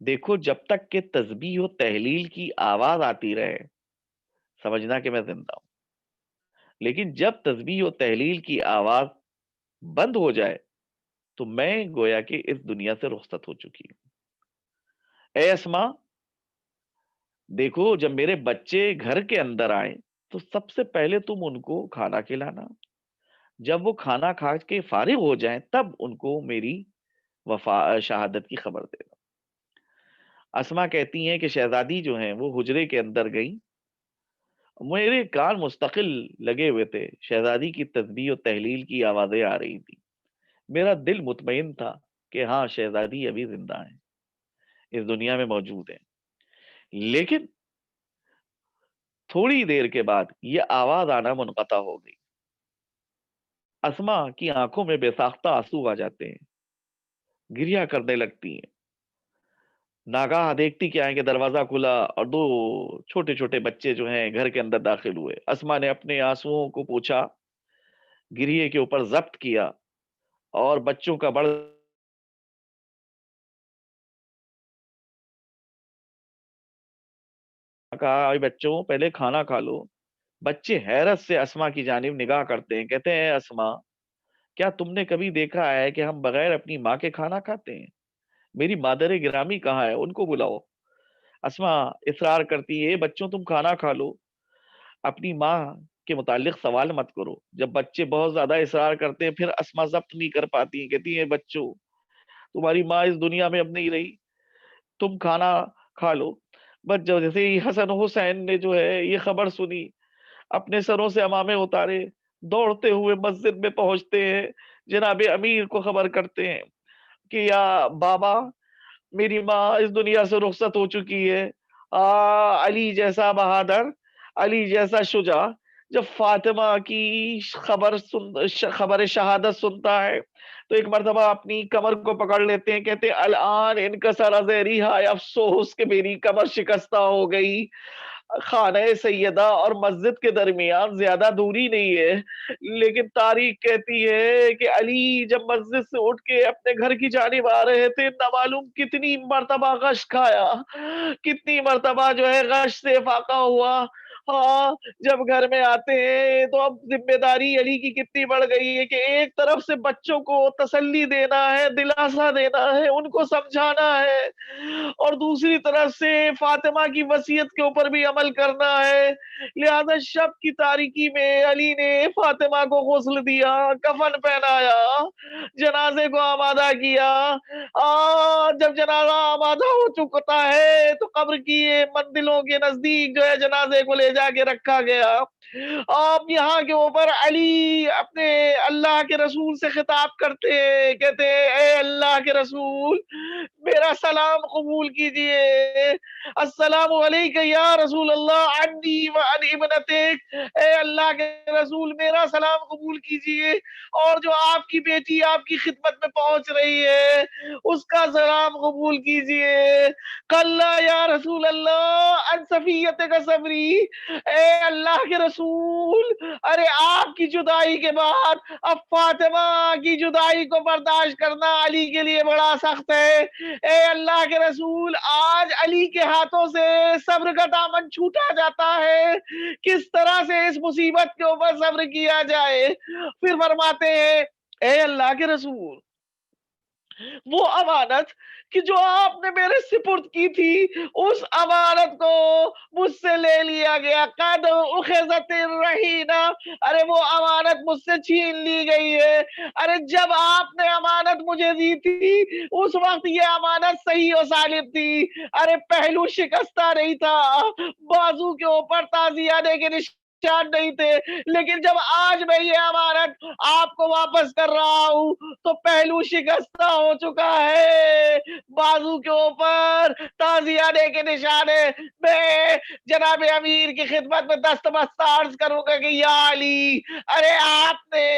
دیکھو جب تک کہ تسبیح و تحلیل کی آواز آتی رہے سمجھنا کہ میں زندہ ہوں, لیکن جب تسبیح و تحلیل کی آواز بند ہو جائے تو میں گویا کہ اس دنیا سے رخصت ہو چکی ہوں. اے اسما دیکھو جب میرے بچے گھر کے اندر آئے تو سب سے پہلے تم ان کو کھانا کھلانا, جب وہ کھانا کھا کے فارغ ہو جائیں تب ان کو میری شہادت کی خبر دینا. اسما کہتی ہیں کہ شہزادی جو ہیں وہ حجرے کے اندر گئی, میرے کان مستقل لگے ہوئے تھے, شہزادی کی تسبیح و تحلیل کی آوازیں آ رہی تھی. میرا دل مطمئن تھا کہ ہاں شہزادی ابھی زندہ ہیں, اس دنیا میں موجود ہیں, لیکن تھوڑی دیر کے بعد یہ آواز آنا منقطع ہو گئی. اسما کی آنکھوں میں بے ساختہ آنسو آ جاتے ہیں, گریا کرنے لگتی ہیں. ناگاہ دیکھتی کیا ہے کہ دروازہ کھلا اور دو چھوٹے چھوٹے بچے جو ہیں گھر کے اندر داخل ہوئے. اسما نے اپنے آنسوؤں کو پوچھا, گریے کے اوپر ضبط کیا اور بچوں کا بڑا کہا, بچوں پہلے کھانا کھا لو. بچے حیرت سے اسما کی جانب نگاہ کرتے ہیں, کہتے ہیں اسما کیا تم نے کبھی دیکھا ہے کہ ہم بغیر اپنی ماں کے کھانا کھاتے ہیں؟ میری مادر گرامی کہاں ہے, ان کو بلاؤ. اسما اصرار کرتی ہے, بچوں تم کھانا کھا لو, اپنی ماں کے متعلق سوال مت کرو. جب بچے بہت زیادہ اصرار کرتے ہیں پھر اسما ضبط نہیں کر پاتی ہیں, کہتی ہیں بچوں تمہاری ماں اس دنیا میں اب نہیں رہی, تم کھانا کھا لو. بس جیسے ہی حسن حسین نے جو ہے یہ خبر سنی, اپنے سروں سے امامے اتارے, دوڑتے ہوئے مسجد میں پہنچتے ہیں, جناب امیر کو خبر کرتے ہیں کہ یا بابا میری ماں اس دنیا سے رخصت ہو چکی ہے. علی جیسا بہادر, علی جیسا شجاع جب فاطمہ کی خبر شہادت سنتا ہے تو ایک مرتبہ اپنی کمر کو پکڑ لیتے ہیں, کہتے ہیں الان ان کا سارا ذہری ہے, افسوس کہ میری کمر شکستہ ہو گئی. خانہ سیدہ اور مسجد کے درمیان زیادہ دوری نہیں ہے, لیکن تاریخ کہتی ہے کہ علی جب مسجد سے اٹھ کے اپنے گھر کی جانب آ رہے تھے, نہ معلوم کتنی مرتبہ غش کھایا, کتنی مرتبہ جو ہے غش سے فاقہ ہوا. ہاں جب گھر میں آتے ہیں تو اب ذمہ داری علی کی کتنی بڑھ گئی ہے کہ ایک طرف سے بچوں کو تسلی دینا ہے, دلاسا دینا ہے, ان کو سمجھانا ہے, اور دوسری طرف سے فاطمہ کی وصیت کے اوپر بھی عمل کرنا ہے. لہذا شب کی تاریکی میں علی نے فاطمہ کو غسل دیا, کفن پہنایا, جنازے کو آمادہ کیا. جب جنازہ آمادہ ہو چکتا ہے تو قبر کی مندلوں کے نزدیک جو ہے جنازے کو لے جا کے رکھا گیا. آپ یہاں کے اوپر علی اپنے اللہ کے رسول سے خطاب کرتے, کہتے اے اللہ کے رسول میرا سلام قبول کیجئے, السلام علیکہ یا رسول اللہ عنی وعن ابنتک, اے اللہ کے رسول میرا سلام قبول کیجئے اور جو آپ کی بیٹی آپ کی خدمت میں پہنچ رہی ہے اس کا سلام قبول کیجئے. کلا یا رسول اللہ ان صفیت کا صبری, اے اللہ کے رسول ارے آپ کی جدائی کے بعد اب فاطمہ کی جدائی کو برداشت کرنا علی کے لیے بڑا سخت ہے. اے اللہ کے رسول آج علی کے ہاتھوں سے صبر کا دامن چھوٹا جاتا ہے, کس طرح سے اس مصیبت کے اوپر صبر کیا جائے. پھر فرماتے ہیں اے اللہ کے رسول وہ امانت کہ جو آپ نے میرے سپرد کی تھی اس امانت کو مجھ سے لے لیا گیا. قد اخذت الرہینہ, ارے وہ امانت مجھ سے چھین لی گئی ہے. ارے جب آپ نے امانت مجھے دی تھی اس وقت یہ امانت صحیح و سالم تھی, ارے پہلو شکستہ نہیں تھا, بازو کے اوپر تازیانے کے نشان نہیں تھے, لیکن جب آج میں یہ امانت آپ کو واپس کر رہا ہوں تو پہلو شکستہ ہو چکا ہے, بازو کے اوپر تازیانے کے نشان ہے. میں جناب امیر کی خدمت میں دست عرض کروں گا کہ یا علی, ارے آپ نے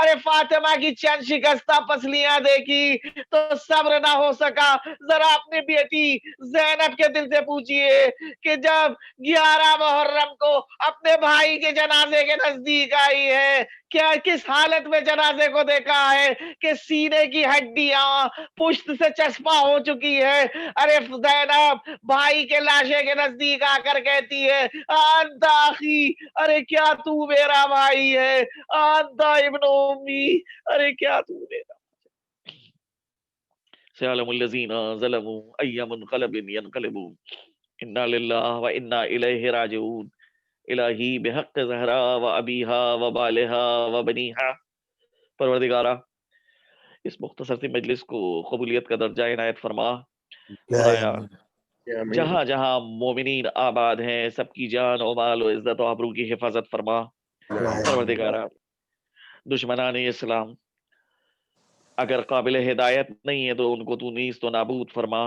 ارے فاطمہ کی چند شکستہ پسلیاں دیکھی تو صبر نہ ہو سکا. ذرا اپنی بیٹی زینب کے دل سے پوچھئے کہ جب 11 محرم کو اپنے بھائی کے جنازے کے نزدیک آئی ہے, کیا کس حالت میں جنازے کو دیکھا ہے کہ سینے کی ہڈیاں پشت سے چسپاں ہو چکی ہے. ارے زینب بھائی کے لاشے کے نزدیک آ کر کہتی ہے انت اخی, ارے کیا تو میرا بھائی ہے, انت ابن امی, ارے کیا تو میرا. سیعلم الذین ظلموا ای منقلب ینقلبون, انا للہ و انا الیہ راجعون. الہی بحق زہرا و ابیہا و بالہا و بنیہا. پروردگارہ اس مختصر سی مجلس کو قبولیت کا درجہ عنایت فرما. خدایا جہاں جہاں مومنین آباد ہیں سب کی جان و مال و عزت و آبرو کی حفاظت فرما. پروردگارہ دشمنان اسلام اگر قابل ہدایت نہیں ہے تو ان کو تو نیست و نابود فرما.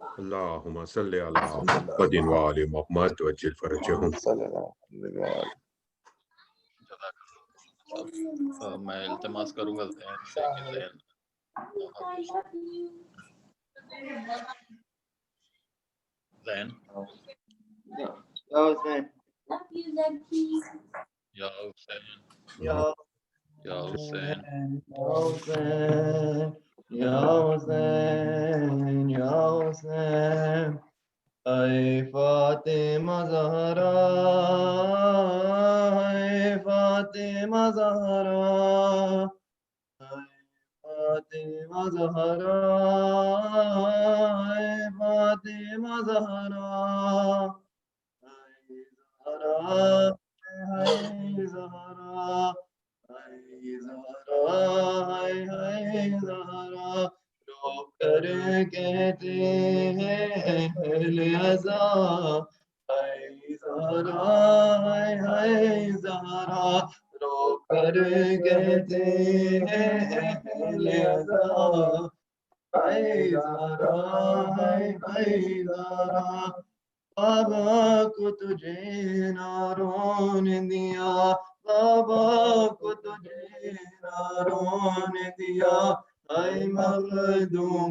اللهم صل على محمد وآل محمد وعجل فرجهم. میں التماس کروں گا ذہن سے کہ ذہن ذہن یا حسین یا حسین یا یا حسین یا حسین یا حسین اے فاطمہ زہرا اے فاطمہ زہرا اے فاطمہ زہرا اے فاطمہ زہرا اے زہرا اے زہرا اے زہرا رو کر کہتے ہیں اہل عزا اے زہرا اے زہرا رو کر کہتے ہیں اہل عزا اے زہرا اے زہرا بابا کو تجھے ناروں نے دیا بابا کو تجھے ناروں نے دیا اے مخدوم